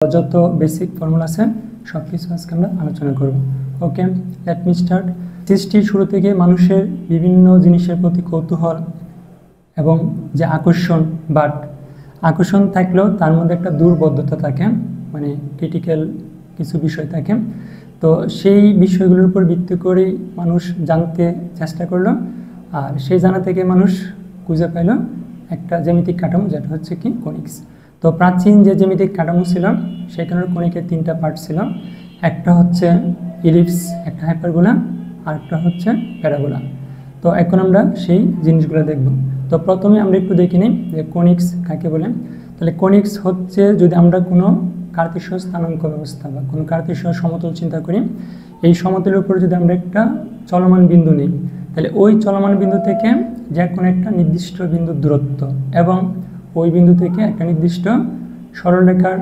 যত basic formula আছে সব কিছু আজকে আমরা আলোচনা করব। ওকে, লেট মি স্টার্ট। সৃষ্টির শুরু থেকে মানুষের বিভিন্ন জিনিসের প্রতি কৌতূহল এবং যে আকর্ষণ থাকলেও তার মধ্যে একটা দুর্বোধ্যতা থাকে, মানে ক্রিটিক্যাল কিছু বিষয় থাকে। তো সেই বিষয়গুলোর উপর ভিত্তি করেই মানুষ জানতে চেষ্টা করলো, আর সেই জানা থেকে মানুষ খুঁজে পাইল একটা জ্যামিতিক কাঠামো, যেটা হচ্ছে কি কনিক্স। তো প্রাচীন যে জ্যামিতিক কাঠামো ছিল সেখানের কনিকের তিনটা পার্ট ছিল। একটা হচ্ছে ইলিপস, একটা হাইপারবোলা, আর একটা হচ্ছে প্যারাবোলা। তো এখন আমরা সেই জিনিসগুলো দেখব। তো প্রথমে আমরা একটু দেখে নিই যে কনিক্স কাকে বলে। তাহলে কনিক্স হচ্ছে, যদি আমরা কোনো কার্তেশীয় স্থানাঙ্ক ব্যবস্থা বা কোনো কার্তেশীয় সমতল চিন্তা করি, এই সমতলের উপর যদি আমরা একটা চলমান বিন্দু নিই, তাহলে ওই চলমান বিন্দু থেকে যে কোনো একটা নির্দিষ্ট বিন্দুর দূরত্ব এবং ওই বিন্দু থেকে একটা নির্দিষ্ট সরলরেখার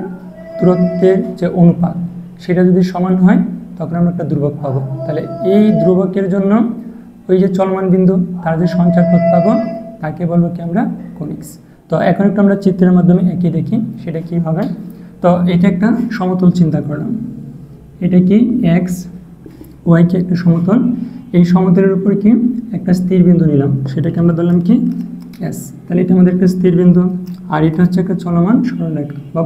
দূরত্বের যে অনুপাত, সেটা যদি সমান হয় তখন আমরা একটা ধ্রুবক পাবো। তাহলে এই ধ্রুবকের জন্য ওই যে চলমান বিন্দু তার যে সঞ্চারপথ পাবো তাকে বলবো কি আমরা কনিক্স। তো এখন একটু আমরা চিত্রের মাধ্যমে এঁকে দেখি সেটা কি হবে। তো এটা একটা সমতল চিন্তা করলাম, এটা কি এক্স ওয়াই কি একটা সমতল। এই সমতলের উপর কি একটা স্থির বিন্দু নিলাম, সেটাকে আমরা ধরলাম কি এস। তাহলে এটা আমাদের একটা স্থির বিন্দু, আর এটা হচ্ছে একটা চলমান সরলরেখা বা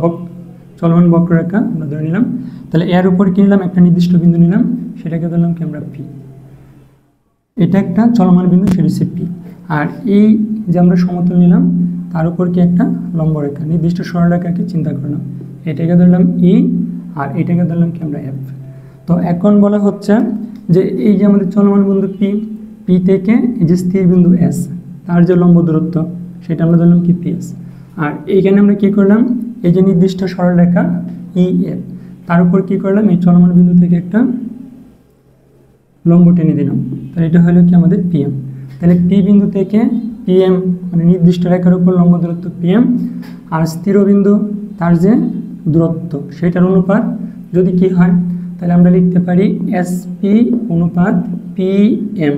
চলমান বক্ররেখা আমরা ধরে নিলাম। তাহলে এর উপর কি নিলাম, একটা নির্দিষ্ট বিন্দু নিলাম, সেটাকে ধরলাম কি আমরা পি। এটা একটা চলমান বিন্দু, সেটা হচ্ছে পি। আর এই যে আমরা সমতল নিলাম তার উপর কি একটা লম্বরেখা, নির্দিষ্ট সরলরেখাকে চিন্তা করলাম, এটাকে ধরলাম ই, আর এটাকে ধরলাম কি আমরা এফ। তো এখন বলা হচ্ছে যে এই যে আমাদের চলমান বিন্দু পি থেকে এই যে স্থির বিন্দু এস, তার যে লম্ব দূরত্ব সেটা আমরা ধরলাম কি পিএস। আর এইখানে আমরা কি করলাম, এই যে নির্দিষ্ট সরলরেখা ই এফ, তার উপর কি করলাম, এই চলমান বিন্দু থেকে একটা লম্ব টেনে দিলাম, তাহলে এটা হলো কি আমাদের পিএম। তাহলে পি বিন্দু থেকে পিএম, মানে নির্দিষ্ট রেখার উপর লম্ব দূরত্ব পিএম, আর স্থির বিন্দু তার যে দূরত্ব সেটার অনুপাত যদি কি হয়, তাহলে আমরা লিখতে পারি এসপি অনুপাত পিএম,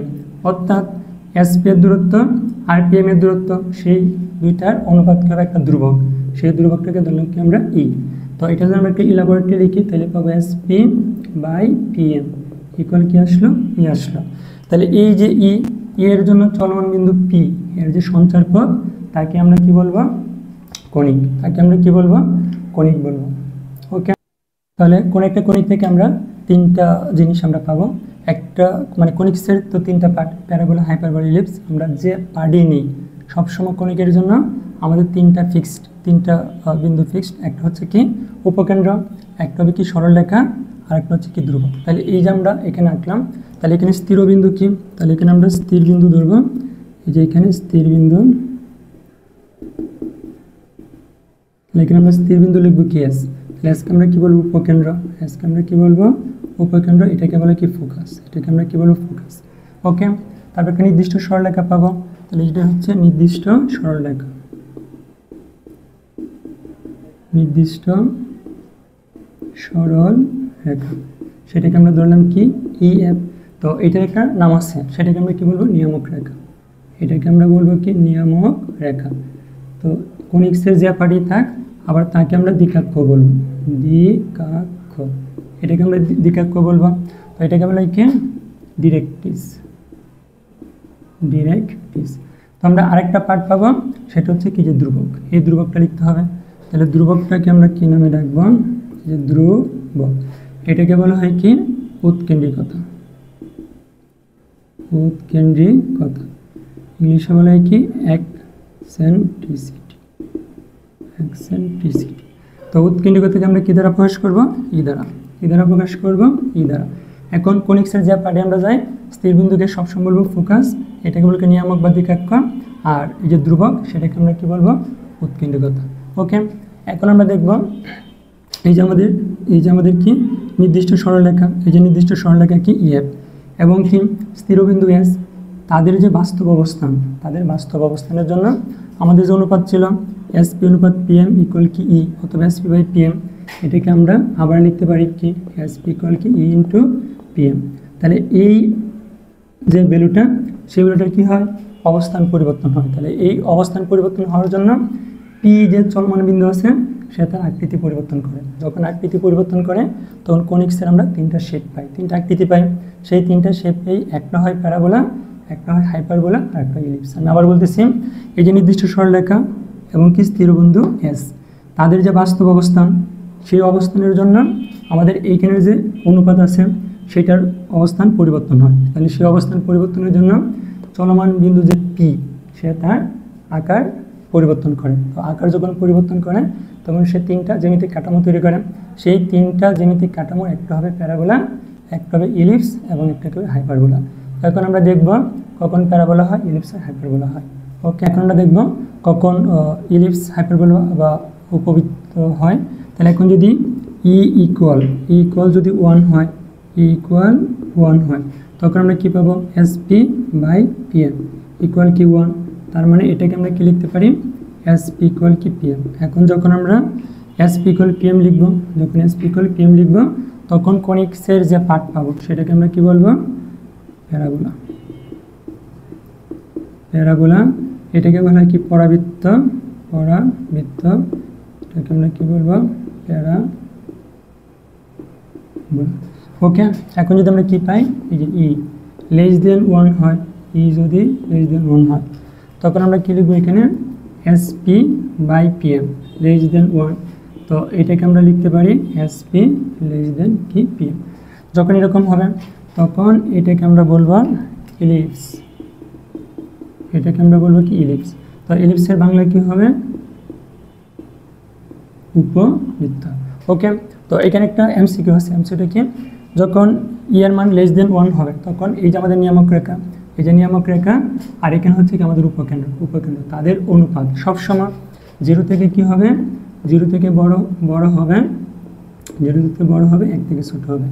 অর্থাৎ এসপি এর দূরত্ব আর পিএম এর দূরত্ব, সেই দুইটার অনুপাত হবে একটা ধ্রুবক, সেই ধ্রুবকটাকে ধরলাম কি আমরা ই। তো এটা যদি আমরা একটা ইলাবোরেটলি লিখি তাহলে পাবো এসপি বাই পিএম ইকুয়াল কি আসলো, ই আসলো। তাহলে এই যে ই এর জন্য চলমান বিন্দু পি এর যে সঞ্চারপথ তাকে আমরা কি বলবো, কনিক। তাকে আমরা কি বলবো, কনিক বলবো। ওকে, তাহলে কোন একটা কনিক থেকে আমরা তিনটা জিনিস আমরা পাবো। একটা মানে কনিক্সের তো তিনটা পার্ট, প্যারাবোলা, হাইপারবোলা, ইলিপস। আমরা যে পার্টই নিই সবসময় কনিকের জন্য আমাদের তিনটা বিন্দু ফিক্সড। একটা হচ্ছে কি উপকেন্দ্র, একটা হবে কি সরলরেখা, আর একটা হচ্ছে কি ধ্রুবক। তাহলে এই যে আমরা এখানে আঁকলাম, তাহলে এখানে স্থির বিন্দু কি, তাহলে এখানে আমরা স্থির বিন্দু ধরবো। এই যে এখানে স্থির বিন্দু, তাহলে এখানে আমরা স্থির বিন্দু লিখবো কি এস। তাহলে এসকে আমরা কি বলবো, উপকেন্দ্র। এসকে আমরা কি বলবো, উপকেন্দ্র। এটাকে বলে কি ফোকাস, এটাকে আমরা কি বলবো, ফোকাস। ওকে, তারপর একটা নির্দিষ্ট সরলরেখা পাবো, তাহলে এটা হচ্ছে নির্দিষ্ট সরলরেখা, নির্দিষ্ট সরল রেখা, সেটাকে আমরা ধরলাম কি ই এফ। তো এটার একটা নাম আছে, সেটাকে আমরা কি বলবো, নিয়ামক রেখা। এটাকে আমরা বলবো কি নিয়ামক রেখা। তো কনিক্সের যে পার্টি থাক আবার তাকে আমরা দ্বিকাক্ষ বলবো, দ্বিকাক্ষ। এটাকে আমরা দ্বিকাক্ষ বলবো। তো এটাকে বলা কি ডিরেক্ট্রিস। তো আমরা আরেকটা পার্ট পাবো, সেটা হচ্ছে কি যে ধ্রুবক। এই ধ্রুবকটা লিখতে হবে। তাহলে ধ্রুবকটাকে আমরা কি নামে রাখবো, যে ধ্রুবক। এটাকে বলা হয় কি উৎকেন্দ্রিকতা, উৎকেন্দ্রিকতা। ইংলিশে বলা হয় কি এক্সেন্ট্রিসিটি। তো উৎকেন্দ্রিকতাকে আমরা কি দ্বারা প্রকাশ করবো, ই দ্বারা। ই দ্বারা প্রকাশ করবো, ই দ্বারা। এখন কনিক্সের যে পার্টে আমরা যাই, স্থির বিন্দুকে সবসময় বলবো ফোকাস, এটাকে বলবো নিয়ামক বা দ্বিকাক্ষ, আর এই যে ধ্রুবক সেটাকে আমরা কি বলবো, উৎকেন্দ্রিকতা। ওকে, এখন আমরা দেখব এই যে আমাদের কি নির্দিষ্ট সরলরেখা, এই যে নির্দিষ্ট সরলরেখা কি ইএফ এবং কি স্থিরবিন্দু এস, তাদের যে বাস্তব অবস্থান, তাদের বাস্তব অবস্থানের জন্য আমাদের যে অনুপাত ছিল এসপি অনুপাত পিএম ইকুয়াল কি ই অথবা এসপি বাই পিএম, এটাকে আমরা আবার লিখতে পারি কি এসপি ইকুয়াল কি ই ইন্টু পিএম। তাহলে এই যে ভ্যালুটা, সেই ভ্যালুটার কী হয়, অবস্থান পরিবর্তন হয়। তাহলে এই অবস্থান পরিবর্তন হওয়ার জন্য পি যে চলমান বিন্দু আছে সে তার আকৃতি পরিবর্তন করে। যখন আকৃতি পরিবর্তন করে তখন কনিক্সের আমরা 3টা শেপ পাই, 3টা আকৃতি পাই। সেই 3টা শেপেই একটা হয় প্যারাবোলা, একটা হয় হাইপারবোলা, আর একটা ইলিপস। আমি আবার বলতেছি, এই যে নির্দিষ্ট সরলরেখা এবং কি স্থিরবিন্দু এস, তাদের যে বাস্তব অবস্থান, সেই অবস্থানের জন্য আমাদের এইখানের যে অনুপাত আছে সেটার অবস্থান পরিবর্তন হয়। তাহলে সেই অবস্থান পরিবর্তনের জন্য চলমান বিন্দু যে পি, সে তার আকার পরিবর্তন করে। তো আকার যখন পরিবর্তন করে তখন সে 3টা জ্যামিতিক কাঠামো তৈরি করে। সেই 3টা জ্যামিতিক কাঠামো, একটা হবে প্যারাবোলা, একটা হবে ইলিপস এবং একটা হবে হাইপারবোলা। এখন আমরা দেখব কখন প্যারাবোলা হয়, ইলিপস আর হাইপারবোলা হয়। ওকে, এখন আমরা দেখব কখন ইলিপস, হাইপারবোলা বা উপবৃত্ত হয়। তাহলে এখন যদি ই ইকুয়াল যদি 1 হয়, ইকুয়াল 1 হয়, তখন আমরা কী পাবো, এসপি বাই পিএম ইকুয়াল কি 1। তার মানে এটাকে আমরা কি লিখতে পারি, এসপি ইকুয়াল কি পিএম। এখন যখন আমরা এসপি ইকুয়াল পিএম লিখবো, যখন এসপি ইকুয়াল পিএম লিখবো, তখন কনিক্সের যে পার্ট পাবো সেটাকে আমরা কি বলবো, প্যারাবোলা। প্যারাবোলা এটাকে বলা হয় কি, পরাবৃত্ত, এটাকে আমরা কি বলবো, প্যারাবোলা। ওকে, এখন যদি আমরা কি পাই, এই যে ই লেস দেন 1 হয়, ই যদি লেস দেন 1 হয়, তখন আমরা কি লিখবো এখানে, SP by PM less than 1। তো এটাকে আমরা লিখতে পারি এসপি লেস দেন কি পিএম। যখন এরকম হবে তখন এটাকে আমরা বলবো ইলিপস, এটাকে আমরা বলবো কি ইলিপস। তো ইলিপসের বাংলা কি হবে, উপবৃত্ত। ওকে, তো এখানে একটা এমসিকিউ আছে। এমসিকিউটা কি, যখন এর মান লেস দেন 1 হবে তখন এই যে আমাদের নিয়ামক রেখা, এই যে নিয়ামক রেখা, আর এখানে হচ্ছে কি আমাদের উপকেন্দ্র, তাদের অনুপাত সবসময় 0 থেকে কি হবে, 0 থেকে বড় হবে, 0 থেকে বড় হবে, 1 থেকে ছোট হবে।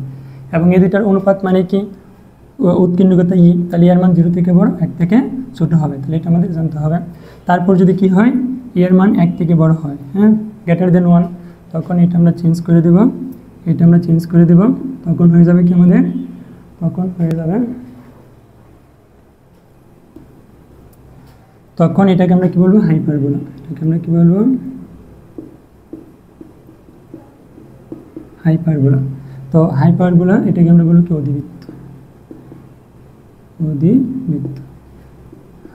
এবং এই দুটার অনুপাত মানে কি, উৎকেন্দ্রিকতা ই, তাহলে এর মান 0 থেকে বড়, 1 থেকে ছোট হবে। তাহলে এটা আমাদের জানতে হবে। তারপর যদি কি হয়, এর মান 1 থেকে বড় হয়, হ্যাঁ, গ্রেটার দেন 1, তখন এটা আমরা চেঞ্জ করে দেব, তখন হয়ে যাবে কি আমাদের, তখন এটাকে আমরা কি বলবো, হাইপারবোলা। এটাকে আমরা কি বলবো, হাইপারবোলা। তো হাইপারবোলা এটাকে আমরা বলবো কি, অধিবৃত্ত,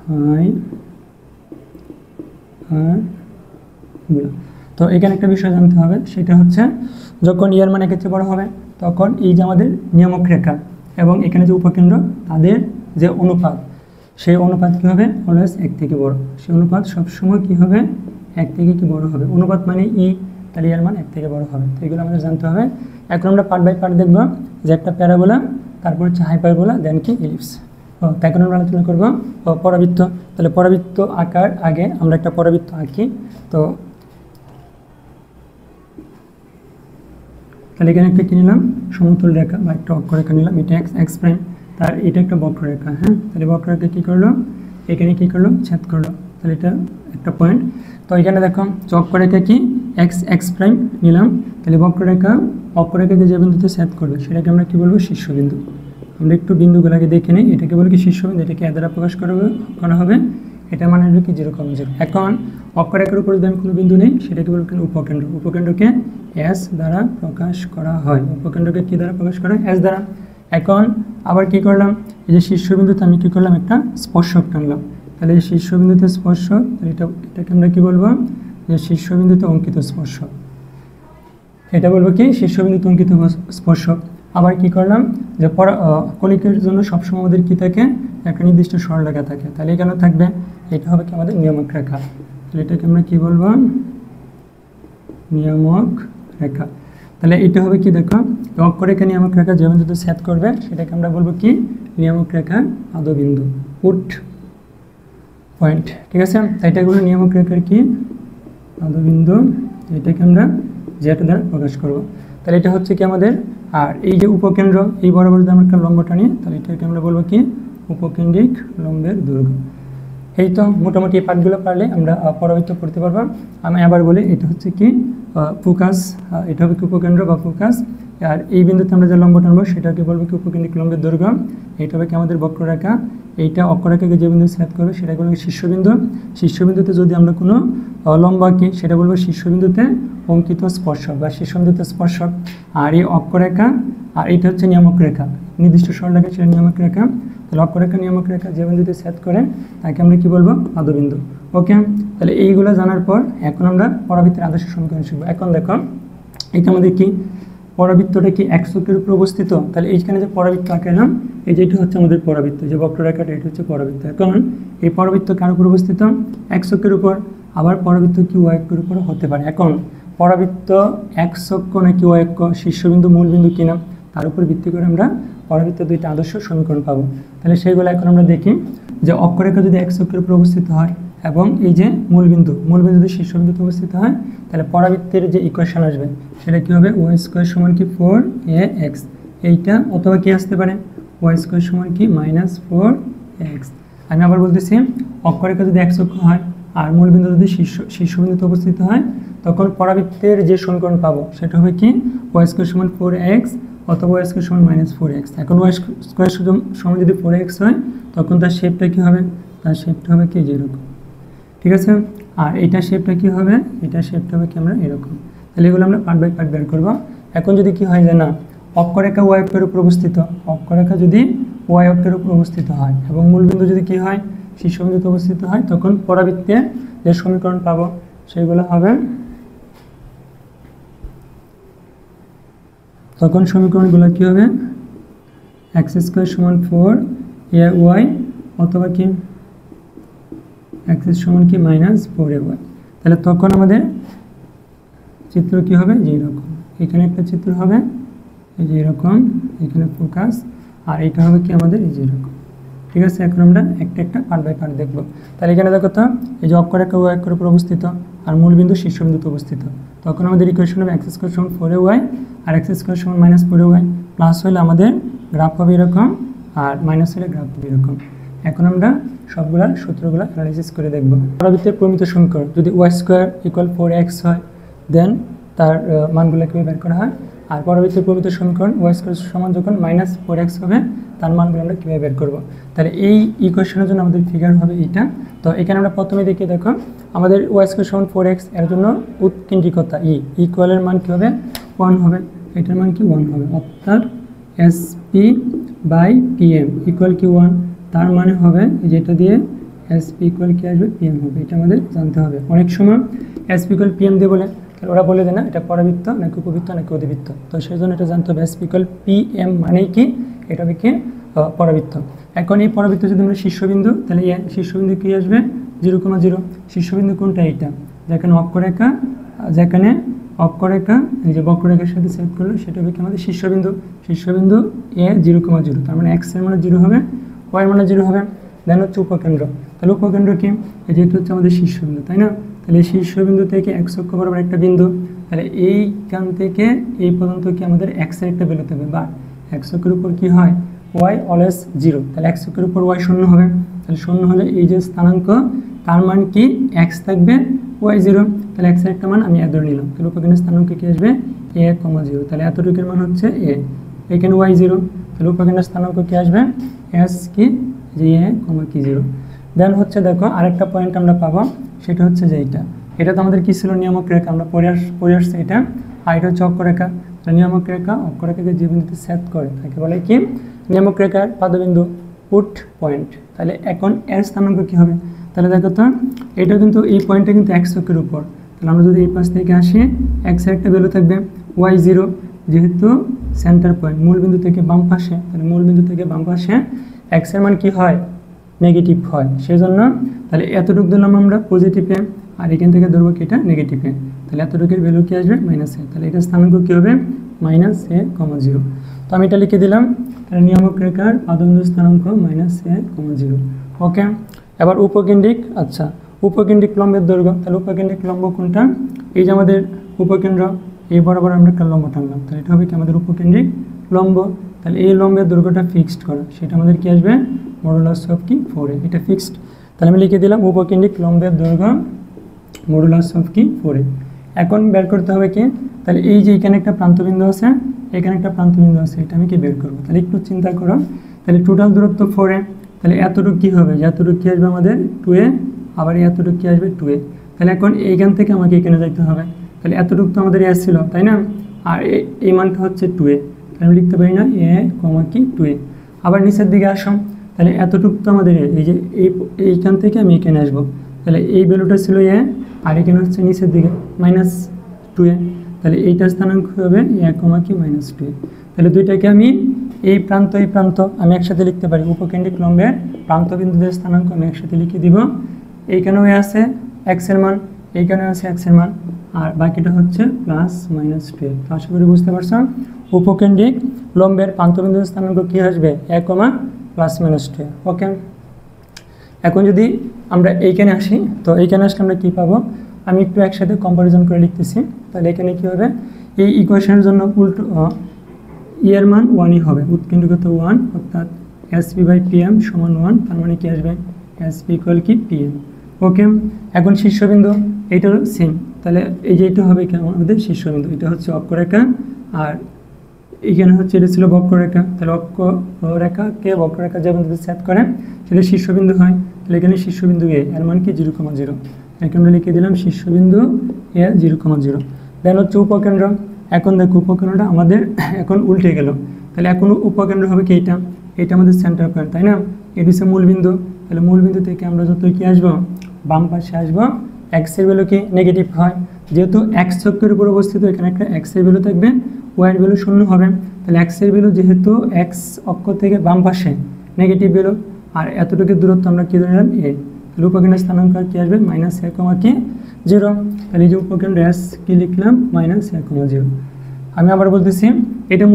হাইপারবোলা। তো এখানে একটা বিষয় জানতে হবে, সেটা হচ্ছে যখন ইয়ার মান 1 বড় হবে তখন এই যে আমাদের নিয়ামক রেখা এবং এখানে যে উপকেন্দ্র, তাদের যে অনুপাত, সেই অনুপাত কী হবে, অলওয়েজ 1 থেকে বড়। সেই অনুপাত সবসময় কী হবে, 1 থেকে কি বড় হবে। অনুপাত মানে ই, তাহলে ইয়ার মান 1 থেকে বড় হবে। তো এগুলো আমাদের জানতে হবে। এখন আমরা পার্ট বাই পার্ট দেখবো, যে একটা প্যারাবোলা, তারপর হচ্ছে হাইপারবোলা, দেন কি ইলিপস। তাই এখন আমরা আলোচনা করবো পরাবৃত্ত। তাহলে পরাবৃত্ত আঁকার আগে আমরা একটা পরাবৃত্ত আঁকি। তো তাহলে এখানে একটা কি নিলাম, সমতল রেখা বা একটা অক্ষরেখা নিলাম, এটা এক্স প্রাইম, তার এটা একটা বক্ররেখা। হ্যাঁ, তাহলে বক্ররেখা কী করলো, এখানে কী করলো, ছেদ করলো। তাহলে এটা একটা পয়েন্ট। তো এখানে দেখো অক্ষরেখা কি, এক্স প্রাইম নিলাম। তাহলে বক্ররেখা অক্ষরেখাকে যে বিন্দুতে ছেদ করবে সেটাকে আমরা কী বলবো, শীর্ষবিন্দু। আমরা একটু বিন্দুগুলোকে দেখে নিই। এটাকে বলি কি, শীর্ষবিন্দু। এটাকে এ দ্বারা প্রকাশ করা হবে, এটা মানে হলো কি 0,0। এখন অক্ষরেখার উপর যদি আমি কোনো বিন্দু নেই, সেটাকে বলবো কিন্তু উপকেন্দ্র। উপকেন্দ্রকে এস দ্বারা প্রকাশ করা হয়। উপকেন্দ্রকে কী দ্বারা প্রকাশ করা হয়, এস দ্বারা। এখন আবার কি করলাম, এই যে শীর্ষবিন্দুতে আমি কী করলাম, একটা স্পর্শক টানলাম। তাহলে এই শীর্ষবিন্দুতে স্পর্শক, এটাকে আমরা কী বলবো, যে শীর্ষবিন্দুতে অঙ্কিত স্পর্শক। এটা বলবো কি, শীর্ষবিন্দুতে অঙ্কিত স্পর্শক। আবার কি করলাম, যে কনিকের জন্য সবসময় আমাদের কী থাকে, একটা নির্দিষ্ট সরলরেখা থাকে। তাহলে এখানে থাকবে, এটা হবে কি আমাদের নিয়ামক রেখা। তাহলে এটাকে আমরা কী বলবো, নিয়ামক রেখা। তাহলে এটা হবে কি, দেখো অক্ষরেখা নিয়ামক রেখা যে বিন্দুতে ছেদ করবে সেটাকে আমরা বলবো কি, নিয়ামক রেখা আদবিন্দু, পুট পয়েন্ট। ঠিক আছে, তাই এটা হলো নিয়ামক রেখার কি, আদবিন্দু। এটাকে আমরা জেড দ্বারা প্রকাশ করব। তাহলে এটা হচ্ছে কি আমাদের, আর এই যে উপকেন্দ্র, এই বরাবর যদি আমরা একটা লম্ব টানি, তাহলে এটাকে আমরা বলবো কি, উপকেন্দ্রিক লম্বের দৈর্ঘ্য। এই তো মোটামুটি এই পার্টগুলো পারলে আমরা পরাবৃত্ত পড়তে পারবো। আমি আবার বলি, এটা হচ্ছে কি ফোকাস, এটা হবে কি উপকেন্দ্র বা ফোকাস। আর এই বিন্দুতে আমরা যে লম্ব টানবো সেটাকে বলবো কি উপকেন্দ্রিক লম্বের দৈর্ঘ্য। এইটা হবে কি আমাদের বক্ররেখা। এইটা অক্ষরেখাকে যে বিন্দু ছেদ করবে সেটাকে বলবো শীর্ষবিন্দু। শীর্ষবিন্দুতে যদি আমরা কোনো লম্ব আঁকি সেটা বলবো শীর্ষবিন্দুতে অঙ্কিত স্পর্শক বা শীর্ষবিন্দুতে স্পর্শক। আর এই অক্ষরেখা আর এটা হচ্ছে নিয়ামক রেখা, নির্দিষ্ট সরলরেখা সেটা নিয়ামক রেখা। তাহলে অক্ষরেখা নিয়ামক রেখা যে বিন্দুতে ছেদ করে তাকে আমরা কি বলবো, পাদবিন্দু। ওকে, তাহলে এইগুলো জানার পর এখন আমরা পরাবৃত্তের আদর্শ সমীকরণ শিখবো। এখন দেখো এটা আমাদের কি পরাবৃত্তটা কি এক চক্রের উপর অবস্থিত। তাহলে এইখানে যে পরাবৃত্ত আঁকালাম এই যেটা হচ্ছে আমাদের পরাবৃত্ত, যে বক্ররেখাটা এটা হচ্ছে পরাবৃত্ত। এখন এই পরাবৃত্ত কার উপর অবস্থিত, এক চক্রের উপর। আবার পরাবৃত্ত কি ওয়াই অক্ষের উপর হতে পারে। এখন পরাবৃত্ত এক চক্র নাকি ওয়াই অক্ষ, শীর্ষবিন্দু মূলবিন্দু কিনা তার উপর ভিত্তি করে আমরা পরাবৃত্তের দুইটা আদর্শ সমীকরণ পাবো। তাহলে সেইগুলো এখন আমরা দেখি যে অক্ষরেখা যদি এক চক্রের উপর অবস্থিত হয় এবং এই যে মূলবিন্দু যদি শীর্ষবিন্দুতে অবস্থিত হয় তাহলে পরাবৃত্তের যে ইকুয়েশন আসবে সেটা কী হবে, ওয়াই স্কোয়ার সমান কি 4ax। এইটা অথবা কি আসতে পারে, ওয়াই স্কোয়ার সমান কি -4x। আমি আবার বলতেছি অক্ষরেখা যদি এক চক্র হয় আর মূলবিন্দু যদি শীর্ষবিন্দুতে অবস্থিত হয় তখন পরাবৃত্তের যে সমীকরণ পাবো সেটা হবে কি ওয়াই স্কোয়ার সমান 4x অথবা ওয়াই স্কোয়ার সমান -4x। এখন ওয়াই স্কোয়ার সমান যদি 4x হয় তখন তার শেপটা কী হবে, তার শেপটা হবে কি যেরকম, ঠিক আছে। আর এইটা শেপটা কী হবে, এটা শেপটা হবে কি আমরা এরকম। তাহলে এগুলো আমরা পার্ট বাই পার্ট বের করবো। এখন যদি কি হয় যে না অক্ষরেখা ওয়াই অক্ষের উপর অবস্থিত, অক্ষরেখা যদি ওয়াই অক্ষের উপর অবস্থিত হয় এবং মূলবিন্দু যদি কি হয় শীর্ষবিন্দুতে অবস্থিত হয় তখন পরাবৃত্তের যে সমীকরণ পাবো সেগুলো হবে, তখন সমীকরণগুলো কী হবে, এক্স স্কোয়ার সমান 4ay অথবা কি এক্স সমান কি -4ay। তাহলে তখন আমাদের চিত্র কি হবে যে এরকম, এখানে একটা চিত্র হবে এই যে এরকম, এখানে ফোকাস, আর এটা হবে কি আমাদের এই যে এরকম, ঠিক আছে। এখন আমরা একটা একটা পার্ট বাই পার্ট দেখবো। তাহলে এখানে দেখো তো এই যে অক্ষরেখা ওয়াই অক্ষের উপর অবস্থিত আর মূলবিন্দু শীর্ষবিন্দুতে অবস্থিত, তখন আমাদের ইকুয়েশন হবে এক্স স্কোয়ার সমান 4ay আর এক্স স্কোয়ার সমান -4ay। প্লাস হলে আমাদের গ্রাফ হবে এরকম আর মাইনাস হলে গ্রাফ হবে এরকম। এখন আমরা সবগুলা সূত্রগুলো অ্যানালাইসিস করে দেখব। পরাবৃত্তের প্রমিত সমীকরণ যদি ওয়াই স্কোয়ার ইকুয়াল 4x হয় দেন তার মানগুলো কীভাবে বের করা হয়, আর পরাবৃত্তের প্রমিত সমীকরণ ওয়াই স্কোয়ার সমান যখন -4x হবে তার মানগুলো আমরা কীভাবে বের করবো। তাহলে এই ইকুয়েশনের জন্য আমাদের ফিগার হবে এইটা। তো এখানে আমরা প্রথমে দেখে দেখো আমাদের ওয়াই স্কোয়ার সমান 4x এর জন্য উৎকেন্দ্রিকতা ইকুয়ালের মান কী হবে 1 হবে, এটার মান কি 1 হবে, অর্থাৎ SP/PM ইকুয়াল কি 1। তার মানে হবে যেটা দিয়ে SP ইকুয়াল কি আসবে PM হবে, এটা আমাদের জানতে হবে। অনেক সময় SP ইকুয়াল PM দিয়ে বলে ওরা বলে দেয় না এটা পরাবৃত্ত নাকি উপবৃত্ত নাকি অধিবৃত্ত, তো সেই জন্য এটা জানতে হবে SP ইকুয়াল PM মানেই কি এটা হবে কি পরাবৃত্ত। এখন এই পরাবৃত্ত যদি আমরা শীর্ষবিন্দু, তাহলে শীর্ষবিন্দু কি আসবে 0,0। শীর্ষবিন্দু কোনটা, এইটা যেখানে অক্ষরেখা, যেখানে অক্ষরেখা এই যে বক্ররেখার সাথে সেট করলো সেটা হবে কি আমাদের শীর্ষবিন্দু। শীর্ষবিন্দু A 0,0, তার মানে x এর মানে 0 হবে, y এর মানে 0 হবে। দেন হচ্ছে উপকেন্দ্র, তাহলে উপকেন্দ্র কি যেটা হচ্ছে আমাদের শীর্ষবিন্দু, তাই না। তাহলে শীর্ষবিন্দু থেকে x অক্ষ বরাবর একটা বিন্দু, তাহলে এইখান থেকে এই পর্যন্ত কি আমাদের x এর একটা ভ্যালু থাকবে, বা x অক্ষের উপর কি হয় y অলওয়েজ 0, তাহলে x অক্ষের উপর y 0 হবে। তাহলে 0 হলে এই যে স্থানাঙ্ক তার মান কি x থাকবে y 0, তাহলে x এর একটা মান আমি ধরে নিলাম। তাহলে উপকেন্দ্রের স্থানাঙ্ক কি আসবে a, 0, তাহলে এতটুকুর মান হচ্ছে a, এখানে y 0, তাহলে উপকেন্দ্রের স্থানাঙ্ক কি আসবে s কি যে a, কি 0। দেন হচ্ছে দেখো আরেকটা পয়েন্ট আমরা পাবো, সেটা হচ্ছে যে এটা তো আমাদের কি ছিল নিয়ামক রেখা, আমরা পড়ে আসছি এটা, আর এটা হচ্ছে অক্ষরেখা। নিয়ামক রেখা অক্ষরেখাকে যে বিন্দুতে সেট করে তাকে বলে কি নিয়ামক রেখার পাদবিন্দু, পুট পয়েন্ট। তাহলে এখন এর স্থানাঙ্ক কী হবে, তাহলে দেখো তো এটা কিন্তু এই পয়েন্টটা কিন্তু x অক্ষের উপর, তাহলে আমরা যদি এই পাশ থেকে আসি x এর একটা ভ্যালু থাকবে y 0, যেহেতু সেন্টার পয়েন্ট মূলবিন্দু থেকে বাম পাশে, তাহলে মূলবিন্দু থেকে বাম পাশে x এর মান কী হয় নেগেটিভ হয়, সেই জন্য তাহলে এতটুকু দিলাম আমরা পজিটিভে আর এখান থেকে ধরবো কি এটা নেগেটিভে, তাহলে এতটুকুর ভ্যালু কি আসবে -a, তাহলে এটা স্থানাঙ্ক কী হবে -a, 0। তো আমি এটা লিখে দিলাম, তাহলে নিয়ামক রেখার পাদবিন্দু স্থানাঙ্ক -a, 0। ওকে, এবার উপকেন্দ্রিক, আচ্ছা উপকেন্দ্রিক লম্বের দৈর্ঘ্য, তাহলে উপকেন্দ্রিক লম্ব কোনটা, এই যে আমাদের উপকেন্দ্র এই বরাবর আমরা একটা লম্ব টানলাম, তাহলে এটা হবে কি আমাদের উপকেন্দ্রিক লম্ব। তাহলে এই লম্বের দৈর্ঘ্যটা ফিক্সড করা, সেটা আমাদের কি আসবে মডুলাস অফ কি 4a, এটা ফিক্সড। তাহলে আমি লিখে দিলাম উপকেন্দ্রিক লম্বের দৈর্ঘ্য মডুলাস অফ কি 4a। এখন বের করতে হবে কি, তাহলে এই যে এখানে একটা প্রান্তবিন্দু আছে, এখানে একটা প্রান্তবিন্দু আছে, এটা আমি কি বের করবো। তাহলে একটু চিন্তা করো, তাহলে টোটাল দূরত্ব 4a, তাহলে এতটুকু কী হবে, এতটুকু কী আসবে আমাদের 2a, আবার এতটুকু কী আসবে 2a। তাহলে এখন এইখান থেকে আমাকে এখানে যাইতে হবে, তাহলে এতটুকু তো আমাদের এ ছিল তাই না, আর এই মানটা হচ্ছে 2a, তাহলে আমি লিখতে পারি না এ কমা কি 2a। আবার নিচের দিকে আসো, তাহলে এতটুকু তো আমাদের এই যে এইখান থেকে আমি এখানে আসবো, তাহলে এই ভ্যালুটা ছিল এ, আর এখানে হচ্ছে নিচের দিকে মাইনাস 2a, তাহলে এইটা স্থানাঙ্ক হবে এ কমা কি মাইনাস 2a। তাহলে দুইটাকে আমি এই প্রান্ত আমি একসাথে লিখতে পারি, উপকেন্দ্রিক লম্বের প্রান্তবিন্দুদের স্থানাঙ্ক আমি একসাথে লিখে দিব। এইখানেও আছে এক্সের মান, এইখানেও আছে এক্সের মান, আর বাকিটা হচ্ছে প্লাস মাইনাস 2a। তো আশা করি বুঝতে পারছো, উপকেন্দ্রিক লম্বের প্রান্তবিন্দুদের স্থানাঙ্ক কী আসবে এ কমা প্লাস মাইনাস 2a। ওকে, এখন যদি আমরা এইখানে আসি, তো এইখানে আসলে আমরা কী পাবো, আমি একটু একসাথে কম্পারিজন করে লিখতেছি। তাহলে এখানে কী হবে, এই ইকুয়েশনের জন্য উল্টো এর মান 1ই হবে, উৎকেন্দ্রিকত 1, অর্থাৎ এসপি বাই পিএম সমান 1, তার মানে কি আসবে এসপি ইকুয়াল কি পিএম। ওকে, এখন শীর্ষবিন্দু এইটার সেম, তাহলে এই যে এটা হবে কি আমাদের শীর্ষবিন্দু, এটা হচ্ছে অক্ষরেখা, আর এখানে হচ্ছে এটা ছিল বক্ররেখা। তাহলে অক্ষরেখাকে বক্ররেখা যে বিন্দুতে ছেদ করে সেটা শীর্ষবিন্দু হয়। তাহলে এখানে শীর্ষবিন্দু এ, এর মান কি 0,0, এখানে আমরা লিখে দিলাম শীর্ষবিন্দু এ 0,0। দেন হচ্ছে উপকেন্দ্র। এখন দেখো উপকেন্দ্রটা আমাদের এখন উল্টে গেল, তাহলে এখন উপকেন্দ্র হবে কি এটা আমাদের সেন্টার পয়েন্ট তাই না, এটি হচ্ছে মূলবিন্দু। তাহলে মূলবিন্দু থেকে আমরা যত কি আসবো বাম পাশে আসবো, এক্সের ভ্যালু কি নেগেটিভ হয়, যেহেতু এক্স অক্ষের উপর অবস্থিত এখানে একটা এক্সের ভ্যালু থাকবে, ওয়াইয়ের ভ্যালু 0 হবে। তাহলে এক্সের ভ্যালু যেহেতু এক্স অক্ষ থেকে বাম পাশে নেগেটিভ ভ্যালু, আর এতটুকু দূরত্ব আমরা কী ধরে নিলাম এ, তাহলে উপকেন্দ্রের স্থানাঙ্ক কী আসবে মাইনাস এ কমা কি 0। তাহলে এই যে উপকেন্দ্র এস কি লিখলাম মাইনাস এ কমা 0। আমি আবার বলতেছি এটা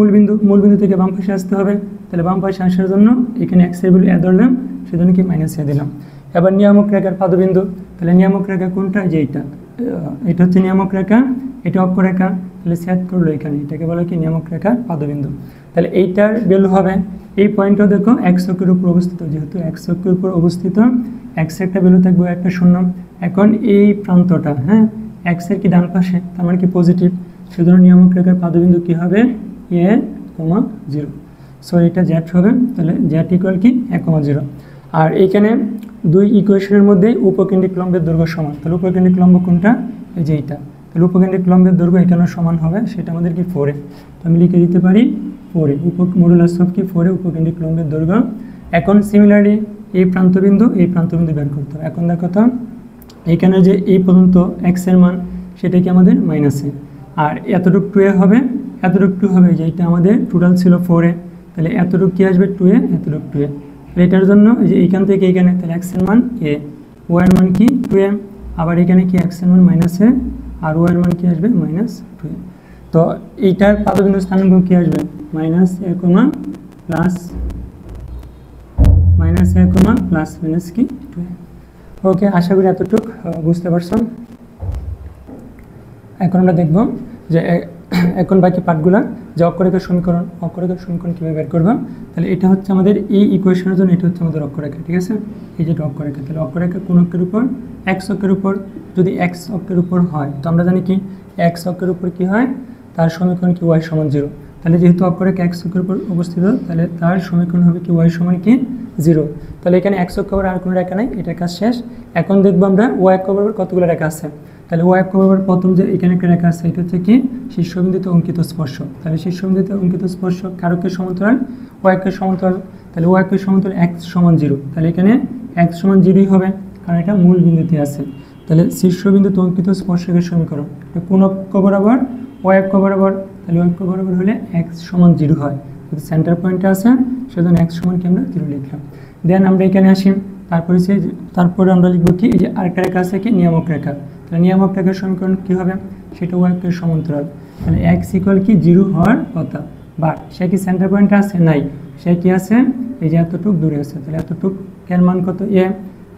মূলবিন্দু থেকে বাম পাশে আসতে হবে, তাহলে বাম পাশে আসার জন্য এখানে এক্সের ভ্যালু এ ধরলাম, সেজন্য কি মাইনাস এ দিলাম। এবার নিয়ামক রেখার পাদবিন্দু, তাহলে নিয়ামক রেখা কোনটা, যে এটা হচ্ছে নিয়ামক রেখা, এটা অক্ষরেখা, তাহলে সেট করলো এখানে, এটাকে বলে কি নিয়ামক রেখার পাদবিন্দু। তাহলে এইটার ভ্যালু হবে, এই পয়েন্টটা দেখো এক্স অক্ষের উপর অবস্থিত, যেহেতু এক্স অক্ষের উপর অবস্থিত এক্সের একটা ভ্যালু থাকবে একটা 0। এখন এই প্রান্তটা হ্যাঁ এক্সের কি ডান পাশে, তার মানে কি পজিটিভ, সেজন্য নিয়ামক রেখার পাদবিন্দু কী হবে এ কমা 0। সো এটা জেড হবে, তাহলে জেড ইকুয়াল কি এ কমা 0। আর এইখানে দুই ইকুয়েশনের মধ্যে উপকেন্দ্রিক লম্বের দৈর্ঘ্য সমান, তাহলে উপকেন্দ্রিক লম্ব কোনটা, এই যে এইটা, তাহলে উপকেন্দ্রিক লম্বের দৈর্ঘ্য এখানেও সমান হবে, সেটা আমাদের কি 4a। তো আমি লিখে দিতে পারি 4a, মডুলাস অফ কি 4a উপকেন্দ্রিক লম্বের দৈর্ঘ্য। এখন সিমিলারলি এই প্রান্তবিন্দু বের করতে হবে। এখন দেখো তো এইখানে যে এই পর্যন্ত এক্সের মান সেটা কি আমাদের মাইনাসে, আর এতটুকু 2a হবে, এতটুকু 2 হবে, যে এইটা আমাদের টোটাল ছিল 4a, তাহলে এতটুকু কি আসবে 2a, এতটুকু 2a। তাহলে এটার জন্য এই যে এইখান থেকে এইখানে, তাহলে এক্সের মান এ, ওয়াইয়ের মান কি 2a, আবার এখানে কি এক্সের মান মাইনাসে, আর ওয়াইয়ের মান কি আসবে মাইনাস 2a। তো এইটার পাদবিন্দু স্থানাঙ্ক কি আসবে মাইনাস এ কমা প্লাস মাইনাস কি 2a। ওকে, আশা করি এতটুকু বুঝতে পারছো। এখন আমরা দেখব যে এখন বাকি পার্টগুলো, যে অক্ষরেখার সমীকরণ কীভাবে বের করবো। তাহলে এটা হচ্ছে আমাদের এই ইকুয়েশনের জন্য, এটা হচ্ছে আমাদের অক্ষরেখা, ঠিক আছে, এই যেটা অক্ষরেখা। তাহলে অক্ষরেখা কোন অক্ষের উপর, এক্স অক্ষের উপর। যদি এক্স অক্ষের উপর হয় তো আমরা জানি কি এক্স অক্ষের উপর কী হয়, তার সমীকরণ কি ওয়াই সমান 0। তাহলে যেহেতু অক্ষরেখা এক্স অক্ষের উপর অবস্থিত, তাহলে তার সমীকরণ হবে কি ওয়াই সমান কি 0। তাহলে এখানে এক্স অক্ষ আর কোনো রেখা নাই, এটা কাজ শেষ। এখন দেখবো আমরা ওয়াই অক্ষ বরাবর কতগুলো রেখা আছে। তাহলে ওয়াই অক্ষ বরাবর প্রথম যে এখানে একটা রেখা আছে, এটা হচ্ছে কি শীর্ষবিন্দুতে অঙ্কিত স্পর্শ। তাহলে শীর্ষবিন্দুতে অঙ্কিত স্পর্শ কারকের সমান্তরাল, ওয়াই অক্ষের সমান্তরাল। তাহলে ওয়াই অক্ষের সমান্তরাল এক্স সমান 0, তাহলে এখানে এক্স সমান 0ই হবে, কারণ এটা মূল বিন্দুতে আছে। তাহলে শীর্ষবিন্দুতে অঙ্কিত স্পর্শকের সমীকরণ কোন অক্ষ বরাবর, ওয়াই অক্ষ বরাবর। তাহলে ওয়াই অক্ষ বরাবর হলে এক্স সমান 0 হয়, যদি সেন্টার পয়েন্টে আছে সেজন্য এক্স সমান কি আমরা 0 লিখলাম। দেন আমরা এখানে আসি, তারপরে আমরা লিখব কি এই যে আরেকটা রেখা আছে কি নিয়ামক রেখা। তাহলে নিয়ামক রেখার সমীকরণ কী হবে, সেটা ওয়াই অক্ষের সমান্তরাল। তাহলে এক্স ইকুয়াল কি 0 হওয়ার কথা, বাট সে কি সেন্টার পয়েন্টে আছে, নাই, সে কি আছে এই যে এতটুক দূরে আছে। তাহলে এতটুক এর মান কত এ,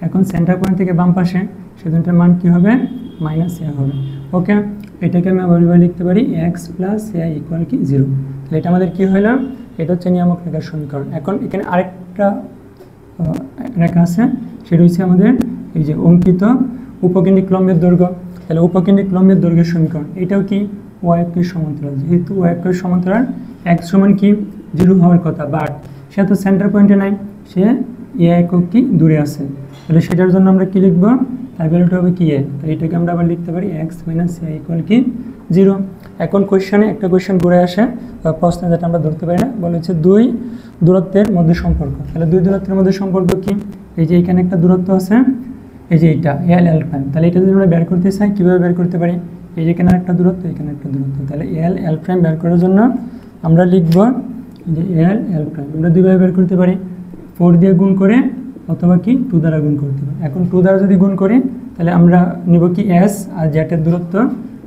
এখন সেন্টার পয়েন্ট থেকে বাম পাশে, সেজনটার মান কি হবে মাইনাস এ হবে। ওকে, এটাকে আমি আবার লিখতে পারি এক্স প্লাস এ ইকুয়াল কি 0। তাহলে এটা আমাদের কী হলো, এটা হচ্ছে নিয়ামক রেখার সমীকরণ। এখন এখানে আরেকটা রেখা আছে, সেটা হচ্ছে আমাদের এই যে অঙ্কিত উপকেন্দ্রিক লম্বের দৈর্ঘ্য। তাহলে উপকেন্দ্রিক লম্বের দৈর্ঘ্যের সমীকরণ এটাও কি ওয়াই অক্ষের সমান্তরাল, যেহেতু ওয়াই অক্ষের সমান্তরাল এক্স সমান কি 0 হওয়ার কথা, বাট সে তো সেন্টার পয়েন্টে নাই, সে এ একক কি দূরে আছে। তাহলে সেটার জন্য আমরা কি লিখবো, তার ভ্যালুটা হবে কি এ, তাহলে এটাকে আমরা আবার লিখতে পারি এক্স মাইনাস এ ইকুয়াল কি 0। এখন কোয়েশ্চেনে একটা কোয়েশ্চেন ঘুরে আসে প্রশ্ন, যেটা আমরা ধরতে পারি না, বলে হচ্ছে 2 দূরত্বের মধ্যে সম্পর্ক। তাহলে 2 দূরত্বের মধ্যে সম্পর্ক কি, এই যে এখানে একটা দূরত্ব আছে, এই যে এইটা এল এল প্রাইম। তাহলে এটা যদি আমরা বের করতে চাই কীভাবে বের করতে পারি, এই যে এখানে একটা দূরত্ব, এখানে একটা দূরত্ব, তাহলে এল এল প্রাইম বের করার জন্য আমরা লিখব যে এল এল প্রাইম আমরা দুইভাবে বের করতে পারি, 4 দিয়ে গুণ করে অথবা কি 2 দ্বারা গুণ করতে পারি। এখন 2 দ্বারা যদি গুণ করি তাহলে আমরা নিব কি এস আর জেটের দূরত্ব,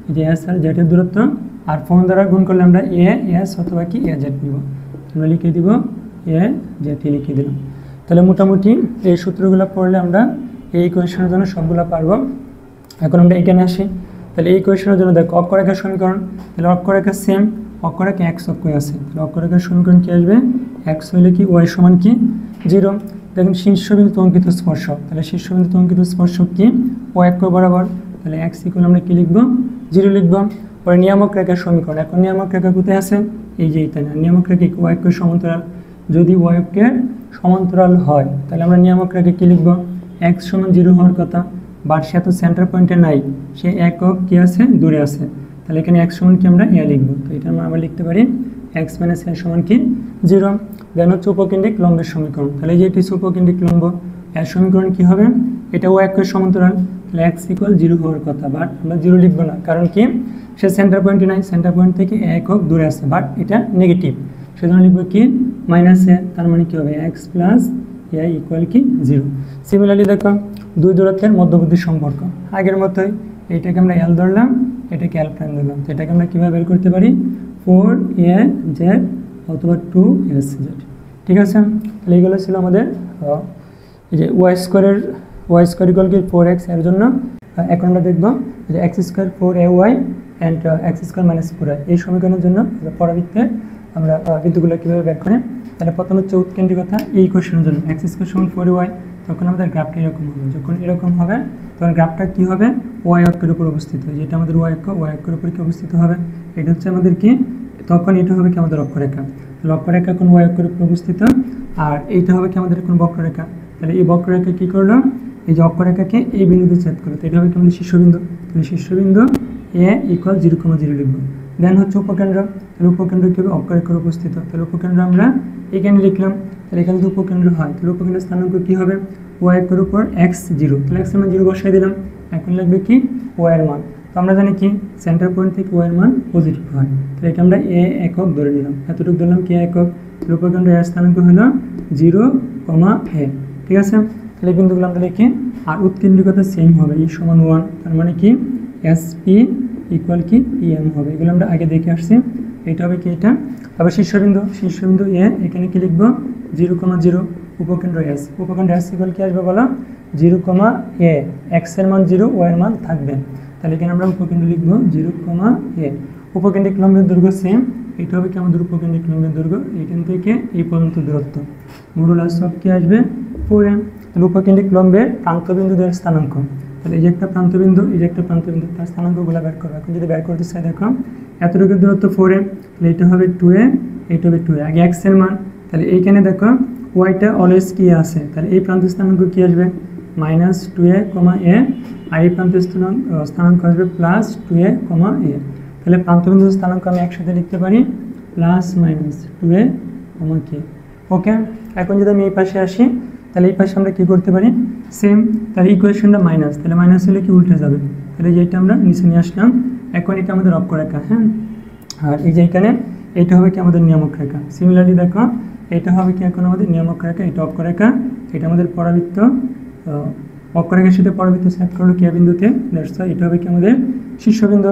এই যে এস আর জেটের দূরত্ব, আর 4 দ্বারা গুণ করলে আমরা এ এস অথবা কি এ জেড নিব, আমরা লিখে দিব এ জেড লিখে দিলাম। তাহলে মোটামুটি এই সূত্রগুলো পড়লে আমরা এই ইকুয়েশনের জন্য সবগুলো পারবো। এখন আমরা এখানে আসি, তাহলে এই ইকুয়েশনের জন্য দেখো অক্ষরেখার সমীকরণ, তাহলে অক্ষরেখা সেম, অক্ষরেখা এক্স অক্ষয় আছে, তাহলে অক্ষরেখার সমীকরণ কি আসবে, এক্স হইলে কি ওয়াই সমান কি 0। দেখুন শীর্ষবিন্দু অঙ্কিত স্পর্শক, তাহলে শীর্ষবিন্দু অঙ্কিত স্পর্শক কি ওয়াই অক্ষ বরাবর, তাহলে এক্স ইকুয়াল আমরা কি লিখবো 0 লিখবো। পরে নিয়ামক রেখার সমীকরণ, এখন নিয়ামক রেখা কোথায় আছে, এই যে এইটা না, নিয়ামক রেখা কি ওয়াই অক্ষের সমান্তরাল, যদি ওয়াই অক্ষের সমান্তরাল হয় তাহলে আমরা নিয়ামক রেখা কি লিখবো, এক্স সমান 0 হওয়ার কথা, বাট সে তো সেন্টার পয়েন্টে নাই, সে একক কি আছে দূরে আছে, তাহলে এখানে এক্স সমান কি আমরা এ লিখবো, তো এটা আমরা আবার লিখতে পারি এক্স মাইনাস এ সমান কি 0। দেন হচ্ছে উপকেন্দ্রিক লম্বের সমীকরণ, তাহলে এই যে এটি উপকেন্দ্রিক লম্ব, এর সমীকরণ কি হবে, এটা ওয়াই অক্ষের সমান্তরাল, তাহলে এক্স ইকুয়াল 0 হওয়ার কথা, বাট আমরা 0 লিখবো না, কারণ কি সে সেন্টার পয়েন্টে নাই, সেন্টার পয়েন্ট থেকে একক দূরে আছে, বাট এটা নেগেটিভ, সেজন্য লিখবো কি মাইনাস এ, তার মানে কি হবে এক্স প্লাস এ ইকুয়াল কি 0। সিমিলারলি দেখো 2 দূরত্বের মধ্যবর্তী সম্পর্ক, আগের মতোই এইটাকে আমরা এল ধরলাম, এটাকে এল প্রাইম ধরলাম, তো এটাকে আমরা কীভাবে বের করতে পারি 4 এ জেড অথবা 2 এস জেড, ঠিক আছে। তাহলে এইগুলো ছিল আমাদের এই যে ওয়াই স্কোয়ার ইকুয়াল কি 4x এর জন্য। এখন আমরা দেখবো যে x square 4ay and x square minus 4y এই সমীকরণের জন্য পরবর্তীতে আমরা বিন্দুগুলো কীভাবে বের করি। তাহলে প্রথম হচ্ছে উৎকেন্দ্রিকতা, এই কোশ্চেনের জন্য এক্স স্কোয়ার সমান 4y, তখন আমাদের গ্রাফটা এরকম হবে, যখন এরকম হবে তখন গ্রাফটা কী হবে ওয়াই অক্ষের উপর অবস্থিত, যেটা আমাদের ওয়াই অক্ষের উপর কি অবস্থিত হবে, এটা হচ্ছে আমাদের কি, তখন এটা হবে কি আমাদের অক্ষরেখা, তাহলে অক্ষরেখা এখন ওয়াই অক্ষের উপর অবস্থিত, আর এইটা হবে কি আমাদের এখন বক্ররেখা। তাহলে এই বক্ররেখা কী করলো, এই যে অক্ষরেখাকে এই বিন্দুতে ছেদ করলো, তো এটা হবে কি আমাদের শীর্ষবিন্দু, তাহলে শীর্ষবিন্দু এ ইকুয়াল 0,0 লিখবো। দেন হচ্ছে উপকেন্দ্র, তাহলে উপকেন্দ্র কী হবে অক্ষরেখার উপস্থিত, তাহলে উপকেন্দ্র আমরা এখানে লিখলাম, তাহলে এখানে যদি উপকেন্দ্র হয় তাহলে উপকেন্দ্রের স্থানাঙ্ক কী হবে ওয়াই অক্ষের উপর x0, তাহলে x এর মান 0 বসাই দিলাম, এখন লিখবে কি ওয়াই এর মান, তো আমরা জানি কি সেন্টার পয়েন্ট থেকে ওয়াই এর মান পজিটিভ হয়, তাহলে এটা আমরা এ একক ধরে নিলাম, এতটুকু ধরলাম কি একক, তাহলে উপকেন্দ্র এর স্থানাঙ্ক হলো 0,a, ঠিক আছে। তাহলে বিন্দুগুলো আমরা লিখি, আর উৎকেন্দ্রিকতা সেম হবে ই সমান 1, তার মানে কি এসপি ইকুয়াল কি পিএম হবে, এগুলো আমরা আগে দেখে আসছি, এটা হবে কি এটা। তারপর শীর্ষবিন্দু এ, এখানে কি লিখবো 0,0, উপকেন্দ্র এস ইকুয়াল কি আসবে বলো 0,a, এক্স এর মান 0, ওয়াই এর মান থাকবে, তাহলে এখানে আমরা উপকেন্দ্র লিখবো 0,a। উপকেন্দ্রিক লম্বের দৈর্ঘ্য সেম, এটা হবে কি আমাদের উপকেন্দ্রিক লম্বের দৈর্ঘ্য, এইখান থেকে এই পর্যন্ত দূরত্ব, মডুলাস সব কি আসবে 4m। তাহলে উপকেন্দ্রিক লম্বের প্রান্তবিন্দুদের স্থানাঙ্ক, তাহলে এই যে একটা প্রান্তবিন্দু, এই যে একটা প্রান্তবিন্দু, তার স্থানাঙ্কগুলো বের করবো। এখন যদি বের করতে চাই দেখো এতটুকু দূরত্ব 4m, তাহলে এটা হবে 2a, এইটা হবে 2a, আগে x এর মান, তাহলে এইখানে দেখো ওয়াইটা অলওয়েজ কি আছে, তাহলে এই প্রান্তের স্থানাঙ্ক কি আসবে -2a, a, আর এই প্রান্তের স্থানাঙ্ক আসবে +2a, a, তাহলে প্রান্তবিন্দুর স্থানাঙ্ক আমি একসাথে লিখতে পারি +-2a, k, ওকে। এখন যদি আমি এই পাশে আসি তাহলে এই পাশে আমরা কি করতে পারি সেম, তাহলে ইকুয়েশনটা মাইনাস, তাহলে মাইনাস হলে কি উল্টে যাবে, তাহলে যেটা আমরা নিচে নিয়ে আসলাম, এখন এটা আমাদের অক্ষরেখা, হ্যাঁ, আর এই যে এখানে এইটা হবে কি আমাদের নিয়ামক রেখা। সিমিলারলি দেখো এটা হবে কি এখন আমাদের নিয়ামক রেখা, এটা অক্ষরেখা, এটা আমাদের পরাবৃত্ত, অক্ষরেখার সাথে পরাবৃত্ত সেট করলো কে বিন্দুতে, এটা হবে কি আমাদের শীর্ষবিন্দু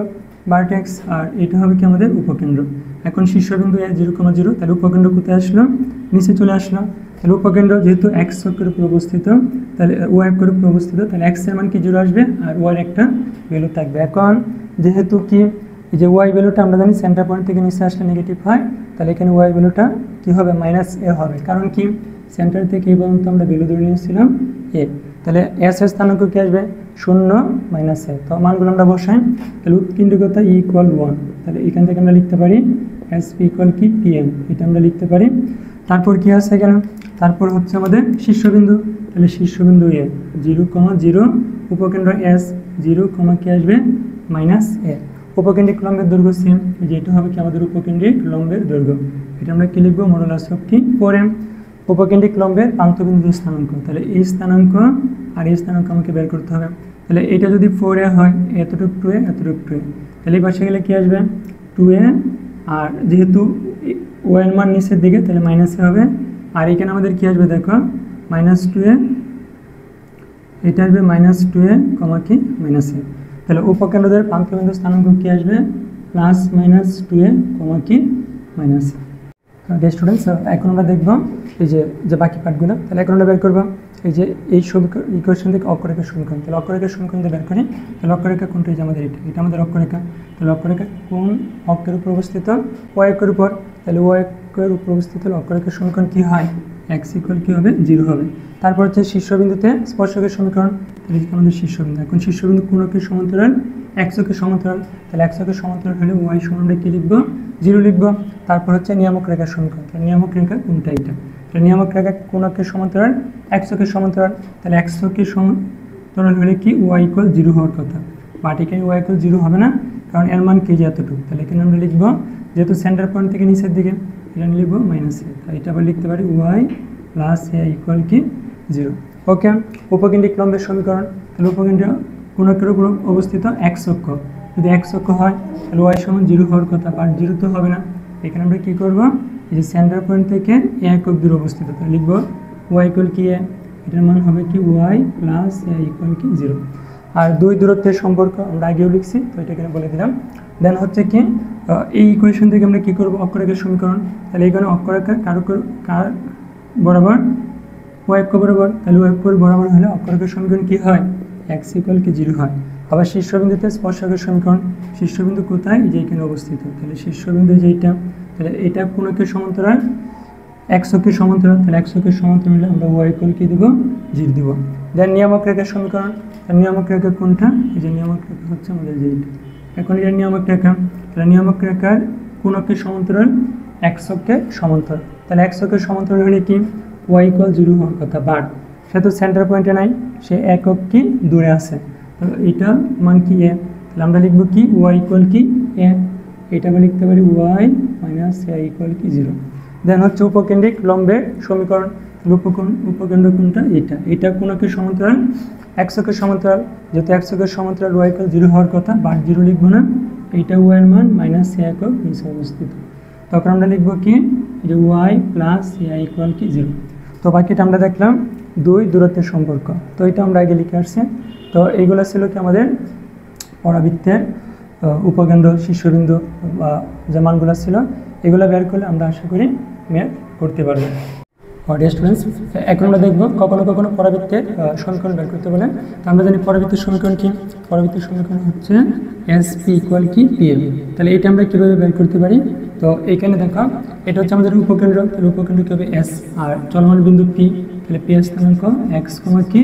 ভার্টেক্স, আর এটা হবে কি আমাদের উপকেন্দ্র। এখন শীর্ষবিন্দু 0,0, তাহলে উপকেন্দ্র কোথায় আসলো নিচে চলে আসলো, তাহলে উপকেন্দ্র যেহেতু এক্স অক্ষের উপর অবস্থিত, তাহলে ওয়াই অক্ষের উপর অবস্থিত, তাহলে এক্স এর মান কি 0 আসবে আর ওয়াই একটা ভ্যালু থাকবে। এখন যেহেতু কি এই যে ওয়াই ভ্যালুটা আমরা জানি সেন্টার পয়েন্ট থেকে নিচে আসলে নেগেটিভ হয়, তাহলে এখানে ওয়াই ভ্যালুটা কী হবে -a হবে, কারণ কি সেন্টার থেকে এই পর্যন্ত আমরা ভ্যালু ধরে নিয়েছিলাম a, তাহলে এস এর স্থানাঙ্ক কি আসবে 0 মাইনাস এ। তো মানগুলো আমরা বসাই, তাহলে উৎকেন্দ্রিকতা ইকুয়াল 1, তাহলে এখান থেকে আমরা লিখতে পারি এস পি ইকুয়াল কি পিএম, এটা আমরা লিখতে পারি। তারপর কি আছে এখানে, তারপর হচ্ছে আমাদের শীর্ষবিন্দু, তাহলে শীর্ষবিন্দু এ 0,0, উপকেন্দ্র এস 0, কি আসবে মাইনাস এ। উপকেন্দ্রিক লম্বের দৈর্ঘ্য সেম, যেটা হবে কি আমাদের উপকেন্দ্রিক লম্বের দৈর্ঘ্য, এটা আমরা কি লিখবো মডুলাস অফ কি 4m। উপকেন্দ্রিক লম্বের প্রান্তবিন্দুর স্থানাঙ্ক, তাহলে এই স্থানাঙ্ক আর এই স্থানাঙ্ক আমাকে বের করতে হবে। তাহলে এটা যদি 4a হয়, এতটুক 2a, এতটুক 2a, তাহলে এই পাশে গেলে কি আসবে 2a, আর যেহেতু ও এর মান নিচের দিকে তাহলে মাইনাসে হবে, আর এখানে আমাদের কি আসবে দেখো -2a, এটা আসবে -2a, কি মাইনাসে। তাহলে উপকেন্দ্রদের প্রান্তবিন্দু স্থানাঙ্ক কি আসবে +-2a, কি মাইনাসে। ডিয়ার স্টুডেন্টস, এখন আমরা দেখব এই যে বাকি পার্টগুলো। তাহলে এখন আমরা বের করবো এই যে এই ইকুয়েশন থেকে অক্ষরেখার সমীকরণ। তাহলে অক্ষরেখার সমীকরণ বের করি, তাহলে অক্ষরেখা কোনটা, এই যে আমাদের এটা আমাদের অক্ষরেখা। তাহলে অক্ষরেখা কোন অক্ষের উপর অবস্থিত, ও অক্ষের উপর। তাহলে ও অক্ষের উপর অবস্থিত হলে অক্ষরেখার সমীকরণ কি হয়, x ইকুয়াল কি হবে 0 হবে। তারপর হচ্ছে শীর্ষবিন্দুতে স্পর্শকের সমীকরণ, তাহলে আমাদের শীর্ষবিন্দু। এখন শীর্ষবিন্দু কোন অক্ষের সমান্তরাল, x অক্ষের সমান্তরাল, তাহলে x অক্ষের সমান্তরাল হলে y সমান আমরা কি লিখবো 0 লিখবো। তারপর হচ্ছে নিয়ামক রেখার সমীকরণ, তাহলে নিয়ামক রেখা কোনটা, এটা। তাহলে নিয়ামক রেখা কোন অক্ষের সমান্তরাল, x অক্ষের সমান্তরাল, তাহলে x অক্ষের সমান্তরাল হলে কি y ইকুয়াল 0 হওয়ার কথা, বাট এখানে y ইকুয়াল 0 হবে না, কারণ এর মান কেজি এতটুকু। তাহলে এখানে আমরা লিখবো যেহেতু সেন্টার পয়েন্ট থেকে নিচের দিকে, এখানে লিখবো -a, তাহলে এটা আবার লিখতে পারি y + a ইকুয়াল কি 0। ওকে, উপকেন্দ্রিক লম্বের সমীকরণ, তাহলে উপকেন্দ্র কোন অক্ষের উপর অবস্থিত, x অক্ষ। যদি x অক্ষ হয় তাহলে y সমান 0 হওয়ার কথা, বাট 0 তো হবে না। এখানে আমরা কি করব, এই যে সেন্টার পয়েন্ট থেকে a একক দূরে অবস্থিত, তাহলে লিখবো y ইকুয়াল কি a, এটার মান হবে কি y + a ইকুয়াল কি 0। আর দুই দূরত্বের সম্পর্ক আমরা আগেও লিখছি, তো এটা এখানে বলে দিলাম। দেন হচ্ছে কি এই ইকুয়েশন থেকে আমরা কি করব, অক্ষরেখার সমীকরণ। তাহলে এখানে অক্ষরেখা কার বরাবর, y অক্ষ বরাবর, তাহলে y অক্ষ বরাবর হলে অক্ষরেখার সমীকরণ কি হয়, x ইকুয়াল কি 0 হয়। আবার শীর্ষবিন্দুতে স্পর্শকের সমীকরণ, শীর্ষবিন্দু কোথায়, এই যে এখানে অবস্থিত, তাহলে শীর্ষবিন্দু যেটা, তাহলে এটা কোন অক্ষের সমান্তরাল, x অক্ষের সমান্তরাল, তাহলে x অক্ষের সমান্তরাল হলে আমরা y ইকুয়াল কি দেব 0 দেব। দেন নিয়ামক রেখার সমীকরণ, নিয়ামক রেখা কোনটা, এই যে নিয়ামক রেখা হচ্ছে আমাদের যেটা। এখন এটা নিয়ামক রেখা, তাহলে নিয়ামক রেখার কোন অক্ষের সমান্তরাল, x অক্ষের সমান্তরাল, তাহলে x অক্ষের সমান্তরাল হলে কি y ইকুয়াল 0 হওয়ার কথা, বাট সে তো সেন্টার পয়েন্টে নাই, সে একক কি দূরে আছে, তাহলে এটা মান কি a, তাহলে আমরা লিখবো কি y ইকুয়াল কি a, এটা আমরা লিখতে পারি y - a ইকুয়াল কি 0। দেন হচ্ছে উপকেন্দ্রিক লম্বের সমীকরণ, উপকেন্দ্র কোনটা, এটা কোন অক্ষের সমান্তরাল, x অক্ষের সমান্তরাল, যেহেতু x অক্ষের সমান্তরাল y ইকুয়াল 0 হওয়ার কথা, বাট 0 লিখবো না, এইটা y এর মান -a একক নিচে অবস্থিত, তখন আমরা লিখবো কি যে y + a ইকুয়াল কি 0। তো বাকিটা আমরা দেখলাম দুই দূরত্বের সম্পর্ক, তো এটা আমরা আগে লিখে আসছি। তো এইগুলো ছিল কি আমাদের পরাবৃত্তের উপকেন্দ্র, শীর্ষবিন্দু বা যে মানগুলো ছিল, এগুলো বের করলে আমরা আশা করি ম্যাথ করতে পারবো। ডিয়ার স্টুডেন্টস, এখন আমরা দেখব কখনো কখনো পরাবৃত্তের সমীকরণ বের করতে বলে। তো আমরা জানি পরাবৃত্তের সমীকরণ কি, পরাবৃত্তের সমীকরণ হচ্ছে SP ইকুয়াল কি PM। তাহলে এটা আমরা কীভাবে বের করতে পারি, তো এইখানে দেখো এটা হচ্ছে আমাদের উপকেন্দ্র, তাহলে উপকেন্দ্র কী হবে S, আর চলমান বিন্দু P, তাহলে P স্থানাঙ্ক x, কি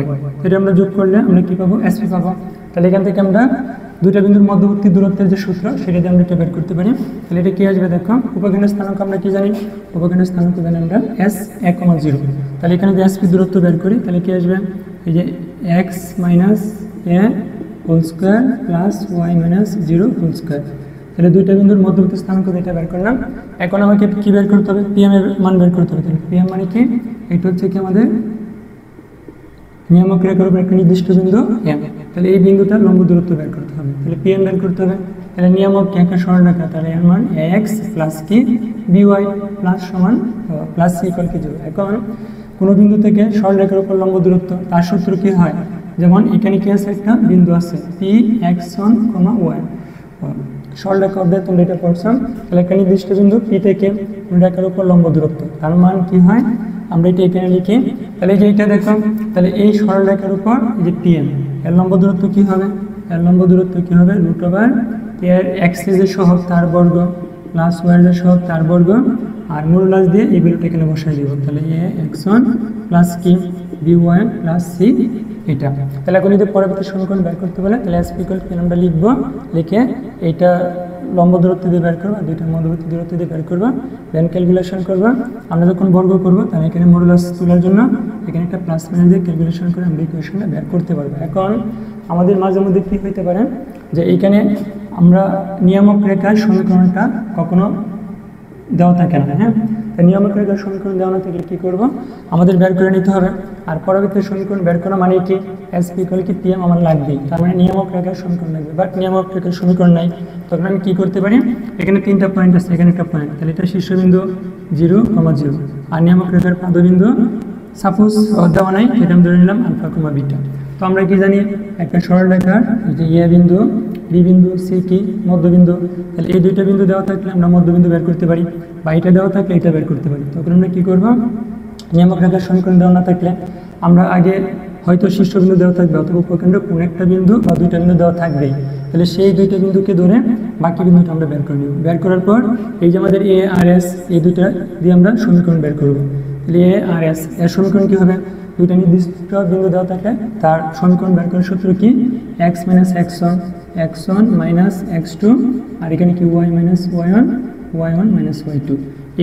y, এটা আমরা যোগ করলে আমরা কী পাবো, SP পাবো। তাহলে এখান থেকে আমরা দুইটা বিন্দুর মধ্যবর্তী দূরত্বের যে সূত্র, সেটা দিয়ে আমরা এটা বের করতে পারি। তাহলে এটা কি আসবে দেখো, উপকেন্দ্রের স্থানাঙ্ক আমরা কি জানি, উপকেন্দ্রের স্থানাঙ্ক জানি আমরা S1,0। তাহলে এখানে যদি SP দূরত্ব বের করি, তাহলে কি আসবে, এই যে x - a whole square plus y - 0 whole square. তাহলে দুইটা বিন্দুর মধ্যবর্তী স্থানাঙ্ক এটা বের করলাম। এখন আমাকে কি বের করতে হবে, PM এর মান বের করতে হবে। তাহলে PM মানে কি, এটা হচ্ছে কি আমাদের নিয়ামক রেখার উপর একটা নির্দিষ্ট বিন্দু M, তাহলে এই বিন্দুটার লম্ব দূরত্ব বের করতে হবে, তাহলে PM বের করতে হবে। তাহলে নিয়ামক একটা সরলরেখা, তাহলে এর মান ax প্লাস কি by প্লাস সমান প্লাস c ইকুয়াল কি 0। এখন কোনো বিন্দু থেকে সরলরেখার উপর লম্ব দূরত্ব, তার সূত্র কি হয়, যেমন এখানে কি আছে, একটা বিন্দু আছে P(x1, y), সরলরেখা অধ্যায় তোমরা এটা পড়ছো। তাহলে একটা নির্দিষ্ট বিন্দু P থেকে রেখার উপর লম্ব দূরত্ব, তার মান কি হয়, আমরা এটা এখানে লিখি। তাহলে যে এটা দেখো, তাহলে এই সরলরেখার উপর এই যে PM, এর লম্ব দূরত্ব কি হবে, এর লম্ব দূরত্ব কি হবে √, এর x যে সহগ তার বর্গ প্লাস y যে সহগ তার বর্গ, আর মডুলাস দিয়ে এই ভ্যালুটা এখানে বসাই দিব। তাহলে x1 প্লাস কি b1 প্লাস সি এটা। তাহলে এখন যদি পরবর্তী সমীকরণ বের করতে বলে তাহলে এস ইকুয়াল কি আমরা লিখবো, লিখে এইটা লম্ব দূরত্ব দিয়ে বের করবো, দুইটার মধ্যবর্তী দূরত্ব দিয়ে বের করবো, দেন ক্যালকুলেশন করবো। আমরা যখন বর্গ করবো তাহলে এখানে মডুলাস তোলার জন্য এখানে একটা প্লাস মাইনাস দিয়ে ক্যালকুলেশন করে আমরা ইকুয়েশনটা বের করতে পারবো। এখন আমাদের মাঝে মধ্যে কী হইতে পারে যে এইখানে আমরা নিয়ামক রেখার সমীকরণটা কখনো দেওয়া থাকে না, হ্যাঁ। তাই নিয়ামক রেখার সমীকরণ দেওয়া না থাকলে কী করবো, আমাদের বের করে নিতে হবে। আর পরবর্তী সমীকরণ বের করা মানে কি, এস ইকুয়াল কি পিএম আমার লাগবেই, তার মানে নিয়ামক রেখার সমীকরণ লাগবে। বাট নিয়ামক রেখার সমীকরণ নাই, তখন আমি কী করতে পারি, এখানে তিনটা পয়েন্ট আছে, এখানে একটা পয়েন্ট, তাহলে এটা শীর্ষবিন্দু 0, 0 আর নিয়ামক রেখার পাদবিন্দু সাপোজ দেওয়া নাই, এটা আমি ধরে নিলাম আলফা, বিটা। তো আমরা কি জানি একটা সরল রেখার যে এ বিন্দু, বি বিন্দু, সি কি মধ্যবিন্দু, তাহলে এই দুইটা বিন্দু দেওয়া থাকলে আমরা মধ্যবিন্দু বের করতে পারি, বা এটা দেওয়া থাকলে এটা বের করতে পারি। তখন আমরা কী করবো, নিয়ামক রেখার সমীকরণ দেওয়া না থাকলে আমরা আগে হয়তো শীর্ষবিন্দু দেওয়া থাকবে অথবা উপকেন্দ্র কোনো একটা বিন্দু বা দুইটা বিন্দু দেওয়া থাকবেই, তাহলে সেই দুইটা বিন্দুকে ধরে বাকি বিন্দুটা আমরা বের করে নেব। বের করার পর এই যে আমাদের এ আর এস, এই দুইটা দিয়ে আমরা সমীকরণ বের করব। তাহলে এ আর এস এর সমীকরণ কী হবে, দুইটা নির্দিষ্ট বিন্দু দেওয়া থাকলে তার সমীকরণ বের করার সূত্র কি, x minus x one minus x two, আর এখানে কি y minus y one minus y two.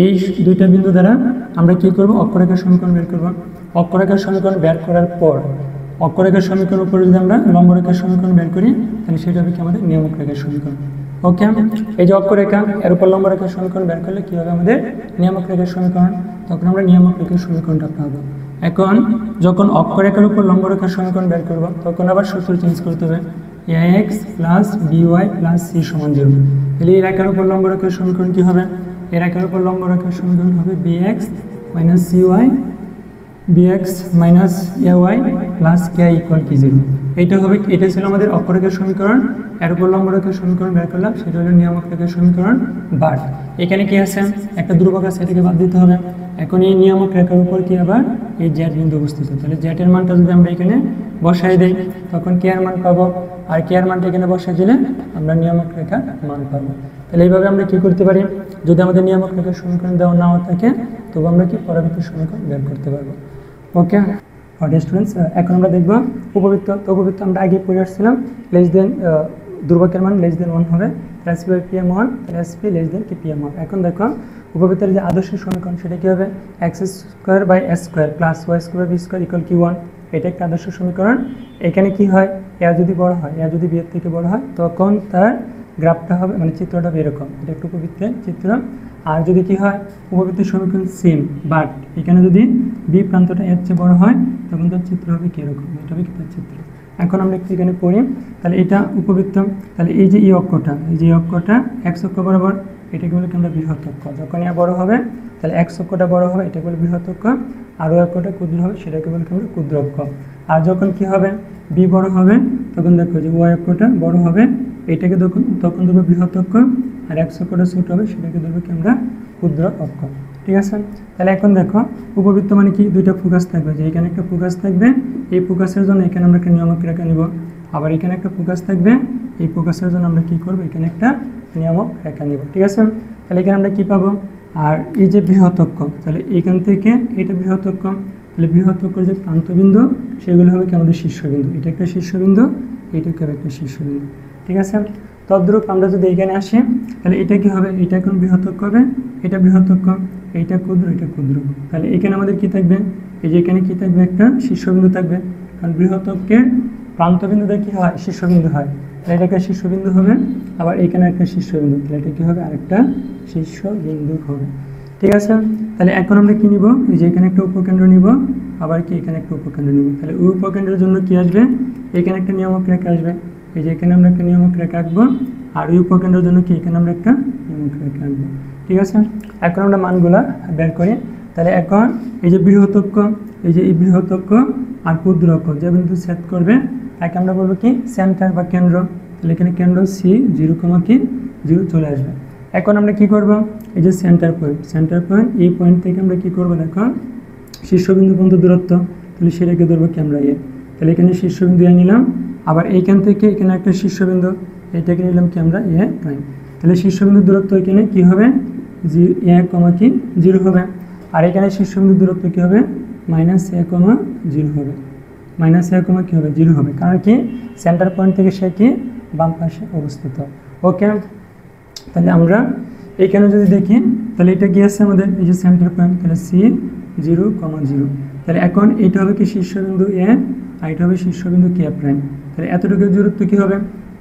এই দুইটা বিন্দু দ্বারা আমরা কী করবো, অক্ষরেখার সমীকরণ বের করবো। অক্ষরেখার সমীকরণ বের করার পর অক্ষরেখার সমীকরণ উপরে যদি আমরা লম্বরেখার সমীকরণ বের করি তাহলে সেটা হবে কি আমাদের নিয়ামক রেখার সমীকরণ। ওকে, এই যে অক্ষরেখা এর উপর লম্বরেখার সমীকরণ বের করলে কী হবে আমাদের নিয়ামক রেখার সমীকরণ, তখন আমরা নিয়ামক রেখার সমীকরণটা পাবো। এখন যখন অক্ষরেখার উপর লম্বরেখার সমীকরণ বের করব তখন আবার সূত্র চেঞ্জ করতে হবে, ax plus by plus c সমান 0। তাহলে এই রেখার উপর লম্বরেখার সমীকরণ কী হবে, এই রেখার উপর লম্বরেখার সমীকরণ হবে bx minus cy bx minus ay plus k equal কি 0। এইটা হবে, এটা ছিল আমাদের অক্ষরেখার সমীকরণ। এর উপর লম্বরেখার সমীকরণ বের করলাম, সেটা হলো নিয়ামক রেখার সমীকরণ। বাট এখানে কি আছে, একটা ধ্রুবক আছে, এটাকে বাদ দিতে হবে। এখন এই নিয়ামক রেখার উপর কি আবার এই জেড বিন্দু অবস্থিত, তাহলে জেডের মানটা যদি আমরা এখানে বসাই দেই তখন কে এর মান পাবো, আর কে এর মানটা এখানে বসাই দিলে আমরা নিয়ামক রেখার মান পাবো। তাহলে এইভাবে আমরা কি করতে পারি, যদি আমাদের নিয়ামক রেখার সমীকরণ দেওয়া নাও থাকে তবু আমরা কি পরবর্তী সমীকরণ বের করতে পারবো। ওকে স্টুডেন্টস, এখন আমরা দেখবো উপবৃত্ত। তো উপবৃত্ত আমরা আগে পড়ে আসছিলাম, লেস দেন ধ্রুবকের মান লেস দেন 1 হবে, তাহলে এসপি বাই পিএম 1, তাহলে এসপি লেস দেন কি পিএম 1। এখন দেখো উপবৃত্তের যে আদর্শ সমীকরণ সেটা কী হবে, x square by s square plus y square b square equal কি 1। এটা একটা আদর্শ সমীকরণ। এখানে কি হয়, এ যদি বড় হয়, এ যদি বি এর থেকে বড় হয় তখন তার গ্রাফটা হবে মানে চিত্রটা হবে এরকম, এটা একটা উপবৃত্তের চিত্র। আর যদি কি হয়, উপবৃত্তের সমীকরণ সেম, বাট এখানে যদি বি প্রান্তটা এর চেয়ে বড় হয় তখন তার চিত্র হবে কি এরকম, এটা হবে কি তার চিত্র। এখন আমরা একটু এখানে পড়ি, তাহলে এটা উপবৃত্ত। তাহলে এই যে এই অক্ষটা, এই যে অক্ষটা এক্স অক্ষ বরাবর, এটাকে বলে আমরা বৃহৎ অক্ষ। যখন এ বড় হবে তাহলে এক্স অক্ষটা বড় হবে, এটাকে বলে বৃহৎ অক্ষ, আর ওই অক্ষটা ক্ষুদ্র হবে, সেটাকে বলে আমরা ক্ষুদ্র অক্ষ। আর যখন কি হবে, বি বড় হবে তখন দেখো যে ওয়াই অক্ষটা বড় হবে, এটাকে তখন ধরবো বৃহৎ অক্ষ, আর এক্স অক্ষটা ছোট হবে, সেটাকে ধরবো কি আমরা ক্ষুদ্র অক্ষ। ঠিক আছে, তাহলে এখন দেখো উপবৃত্ত মানে কি, দুইটা ফোকাস থাকবে, যে এখানে একটা ফোকাস থাকবে, এই ফোকাসের জন্য এখানে আমরা একটা নিয়ামক রেখা নিব, আবার এখানে একটা ফোকাস থাকবে, এই ফোকাসের জন্য আমরা কি করব, এখানে একটা নিয়ামক রেখা নিব। ঠিক আছে, তাহলে এখানে আমরা কি পাবো, আর এই যে বৃহৎ অক্ষ, তাহলে এখান থেকে এটা বৃহৎ অক্ষ, তাহলে বৃহৎ অক্ষর যে প্রান্তবিন্দু সেগুলো হবে কি আমাদের শীর্ষবিন্দু, এটা একটা শীর্ষবিন্দু, এইটাকে হবে একটা শীর্ষবিন্দু। ঠিক আছে, তদ্রূপ আমরা যদি এখানে আসি তাহলে এটা কি হবে, এটা এখন বৃহৎ অক্ষ হবে, এটা বৃহৎ অক্ষ, এইটা ক্ষুদ্র, এটা ক্ষুদ্র। তাহলে এখানে আমাদের কি থাকবে, এই যে এখানে কি থাকবে, একটা শীর্ষবিন্দু থাকবে, কারণ বৃহৎ অক্ষের প্রান্তবিন্দুটা কি হয়, শীর্ষবিন্দু হয়, তাহলে এটা একটা শীর্ষবিন্দু হবে, আবার এখানে একটা শীর্ষবিন্দু, তাহলে এটা কি হবে, আরেকটা শীর্ষবিন্দু হবে। ঠিক আছে, তাহলে এখন আমরা কি নিব, এই যে এখানে একটা উপকেন্দ্র নিব, আবার কি এখানে একটা উপকেন্দ্র নিব। তাহলে ওই উপকেন্দ্রের জন্য কি আসবে, এখানে একটা নিয়ামক রেখা আসবে, এই যে এখানে আমরা একটা নিয়ামক রেখা আঁকবো, আর ওই উপকেন্দ্রের জন্য কি এখানে আমরা একটা নিয়ামক রেখা আঁকবো। ঠিক আছে, এখন আমরা মানগুলা বের করি। তাহলে এখন এই যে বৃহৎ অক্ষ, এই যে এই বৃহৎ অক্ষ আর ক্ষুদ্র অক্ষ যে বিন্দু ছেদ করবে তাকে আমরা বলবো কি সেন্টার বা কেন্দ্র। তাহলে এখানে কেন্দ্র সি 0,0 চলে আসবে। এখন আমরা কি করব, এই যে সেন্টার পয়েন্ট, এই পয়েন্ট থেকে আমরা কি করব, দেখো শীর্ষবিন্দু পর্যন্ত দূরত্ব, তাহলে সেটাকে ধরবো কি আমরা এ। তাহলে এখানে শীর্ষবিন্দু এ নিলাম, আবার এইখান থেকে এখানে একটা শীর্ষবিন্দু, এটাকে নিলাম কি আমরা এ প্রাইম। তাহলে শীর্ষবিন্দুর দূরত্ব এখানে কি হবে, 0 হবে, আর এখানে শীর্ষবিন্দুর দূরত্ব কি হবে মাইনাস এ কমা জিরো হবে, মাইনাস এ কমা কী হবে, জিরো হবে, কারণ কি সেন্টার পয়েন্ট থেকে সে কি বাম পাশে অবস্থিত। ওকে, তাহলে আমরা এইখানে যদি দেখি তাহলে এটা কি আছে আমাদের, এই যে সেন্টার পয়েন্ট, তাহলে সি 0, 0। তাহলে এখন এইটা হবে কি শীর্ষবিন্দু এ, আর এটা হবে শীর্ষবিন্দু কে প্রাইম। তাহলে এতটুকু দূরত্ব কী হবে,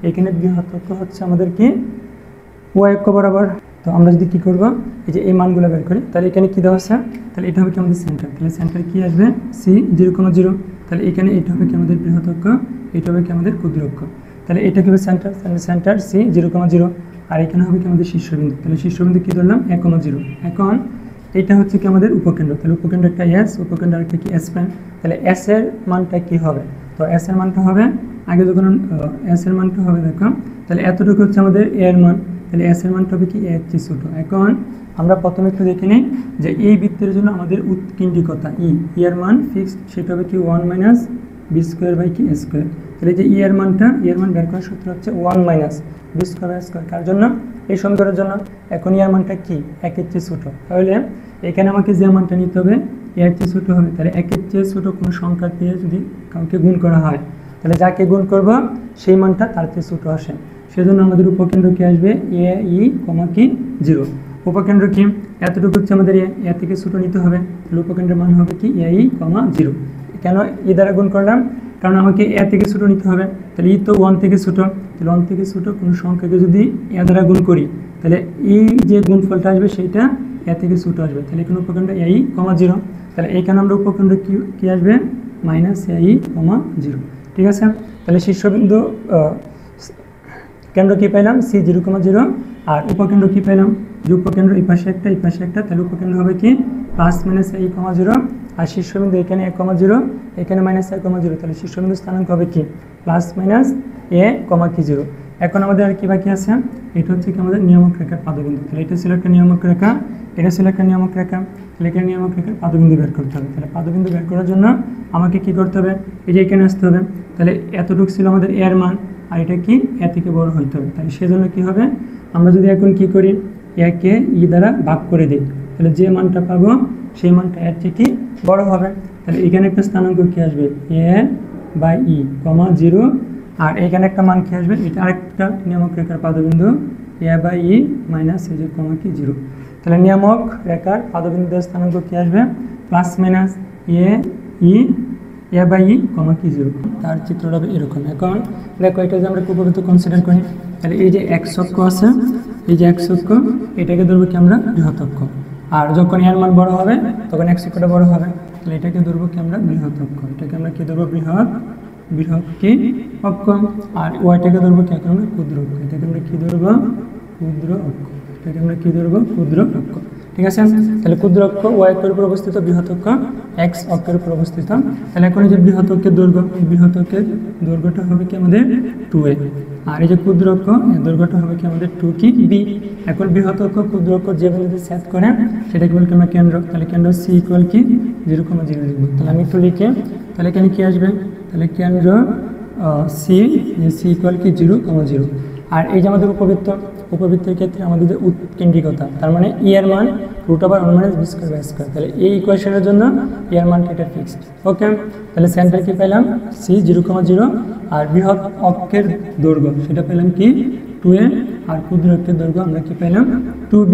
এখানে বৃহত্তর হচ্ছে আমাদের কি ওয়াই অক্ষ বরাবর। তো আমরা যদি কী করবো, এই যে এই মানগুলো বের করি, তাহলে এখানে কী দেওয়া আছে, তাহলে এটা হবে কি আমাদের সেন্টার, তাহলে সেন্টার কী আসবে সি 0, 0। তাহলে এখানে এটা হবে কি আমাদের বৃহৎ অক্ষ, এটা হবে কি আমাদের ক্ষুদ্র অক্ষ। তাহলে এটা কি হবে সেন্টার, তাহলে সেন্টার সি 0, 0। আর এখানে হবে কি আমাদের শীর্ষবিন্দু, তাহলে শীর্ষবিন্দু কী ধরলাম 1, 0। এখন এটা হচ্ছে কি আমাদের উপকেন্দ্র, তাহলে উপকেন্দ্র একটা এস, উপকেন্দ্র একটা কি এস প্রাইম। তাহলে এস এর মানটা কি হবে, তো এস এর মানটা হবে আগে যখন এস এর মানটা হবে দেখো, তাহলে এতটুকু হচ্ছে আমাদের এ এর মান, তাহলে এস এর মানটা হবে কি এর চেয়ে ছোট। এখন আমরা প্রথমে একটু দেখে নিই যে এই বৃত্তের জন্য আমাদের উৎকেন্দ্রিকতা ই এর মান ফিক্সড, সেটা হবে কি 1 মাইনাস বি স্কোয়ার বাই কি স্কোয়ার। তাহলে যে এর মানটা, এর মান বের করার সূত্র হচ্ছে 1 minus b square by square, কার জন্য, এই সমীকরণের জন্য। এখন এর মানটা কি 1 এর চেয়ে ছোট, তাহলে এখানে আমাকে যে মানটা নিতে হবে এর চেয়ে ছোট হবে। তাহলে 1 এর চেয়ে ছোট কোনো সংখ্যা দিয়ে যদি কাউকে গুণ করা হয়, তাহলে যাকে গুণ করবো সেই মানটা তার চেয়ে ছোট আসে। সেজন্য আমাদের উপকেন্দ্র কি আসবে এ ই কমা কি 0। উপকেন্দ্র কি এতটুকু হচ্ছে আমাদের এ থেকে ছোট নিতে হবে, তাহলে উপকেন্দ্রের মান হবে কি এ ই কমা 0। কেন ই দ্বারা গুণ করলাম, কারণ আমাকে এ থেকে ছোট নিতে হবে, তাহলে ই তো 1 থেকে ছোট, তাহলে 1 থেকে ছোট কোনো সংখ্যাকে যদি এ দ্বারা গুণ করি, তাহলে এই যে গুণফলটা আসবে সেইটা এ থেকে ছোট আসবে। তাহলে এখানে উপকেন্দ্র এ ই কমা 0। তাহলে এইখানে আমরা উপকেন্দ্র কি আসবে মাইনাস এ ই কমা 0। ঠিক আছে, তাহলে শীর্ষবিন্দু কেন্দ্র কী পাইলাম সি 0, 0। আর উপকেন্দ্র কী পাইলাম, যে উপকেন্দ্র এই পাশে একটা এই পাশে একটা, তাহলে উপকেন্দ্র হবে কি প্লাস মাইনাস এ কমা 0। আর শীর্ষবিন্দু এখানে 1, 0, এখানে মাইনাস 1, 0। তাহলে শীর্ষবিন্দু স্থানাঙ্ক হবে কি প্লাস মাইনাস এ কমা কি 0। এখন আমাদের আর কি বাকি আছে, এটা হচ্ছে কি আমাদের নিয়ামক রেখার পাদবিন্দু। তাহলে এটা ছিল একটা নিয়ামক রেখা, এটা ছিল একটা নিয়ামক রেখা, তাহলে এখানে নিয়ামক রেখার পাদবিন্দু বের করতে হবে। তাহলে পাদবিন্দু বের করার জন্য আমাকে কি করতে হবে, এই যে এখানে আসতে হবে। তাহলে এতটুকু ছিল আমাদের এর মান, আর এটা কি এ থেকে বড় হইতে হবে। তাহলে সেজন্য কি হবে, আমরা যদি এখন কি করি একে ই দ্বারা ভাগ করে দিই, তাহলে যে মানটা পাবো সেই মানটা এর থেকে বড় হবে। তাহলে এখানে একটা স্থানাঙ্ক কি আসবে এ বাই ই কমা 0। আর এখানে একটা মান কি আসবে, এটা আরেকটা নিয়ামক রেখার পাদবিন্দু এ বাই ই মাইনাস এই যে কমা কি 0। তাহলে নিয়ামক রেখার পাদবিন্দুর স্থানাঙ্ক কি আসবে প্লাস মাইনাস এ বাই ই কমা কি 0। তার চিত্রটা হবে এরকম। এখন দেখো এটা যে আমরা উপবৃত্ত কনসিডার করি, তাহলে এই যে এক্স অক্ষ আছে, এই যে এক্স অক্ষ, এটাকে ধরবো কি আমরা বৃহৎ অক্ষ। আর যখন এর মান বড় হবে তখন এক্স অক্ষটা বড় হবে, তাহলে এটাকে ধরবো কি আমরা বৃহৎ অক্ষ। এটাকে আমরা কি ধরবো বৃহৎ কি অক্ষ। আর ওয়াইটাকে ধরবো কি আমরা ক্ষুদ্র অক্ষ। এটাকে আমরা কি ধরবো ক্ষুদ্র অক্ষ। এটাকে আমরা কি ধরবো ক্ষুদ্র অক্ষ। ঠিক আছে, তাহলে ক্ষুদ্র অক্ষ ওয়াই অক্ষের উপর অবস্থিত, বৃহৎ অক্ষ এক্স অক্ষের উপর অবস্থিত। তাহলে এখন এই যে বৃহৎ অক্ষের দৈর্ঘ্য, এই বৃহৎ অক্ষের দৈর্ঘ্যটা হবে কি আমাদের 2a। আর এই যে ক্ষুদ্র অক্ষ এর দৈর্ঘ্যটা হবে কি আমাদের 2 কি বি। এখন বৃহৎ অক্ষ ক্ষুদ্র অক্ষ যে বিন্দুতে সেট করে সেটাকে বলতে আমরা কেন্দ্র। তাহলে কেন্দ্র সি ইকুয়াল কি 0, 0 লিখব। তাহলে আমি একটু লিখে, তাহলে এখানে কি আসবে, তাহলে কেন্দ্র সি ইকুয়াল কি 0, 0। আর এই যে আমাদের উপবৃত্তের ক্ষেত্রে আমাদের যে উৎকেন্দ্রিকতা, তার মানে ই এর মান √1 minus b square by square. তাহলে এই ইকুয়েশনের জন্য ই এর মানটা এটা ফিক্সড। ওকে, তাহলে সেন্টার কি পেলাম সি 0, 0। আর বৃহৎ অক্ষের দৈর্ঘ্য সেটা পেলাম কি 2a। আর ক্ষুদ্র অক্ষের দৈর্ঘ্য আমরা কি পেলাম 2b।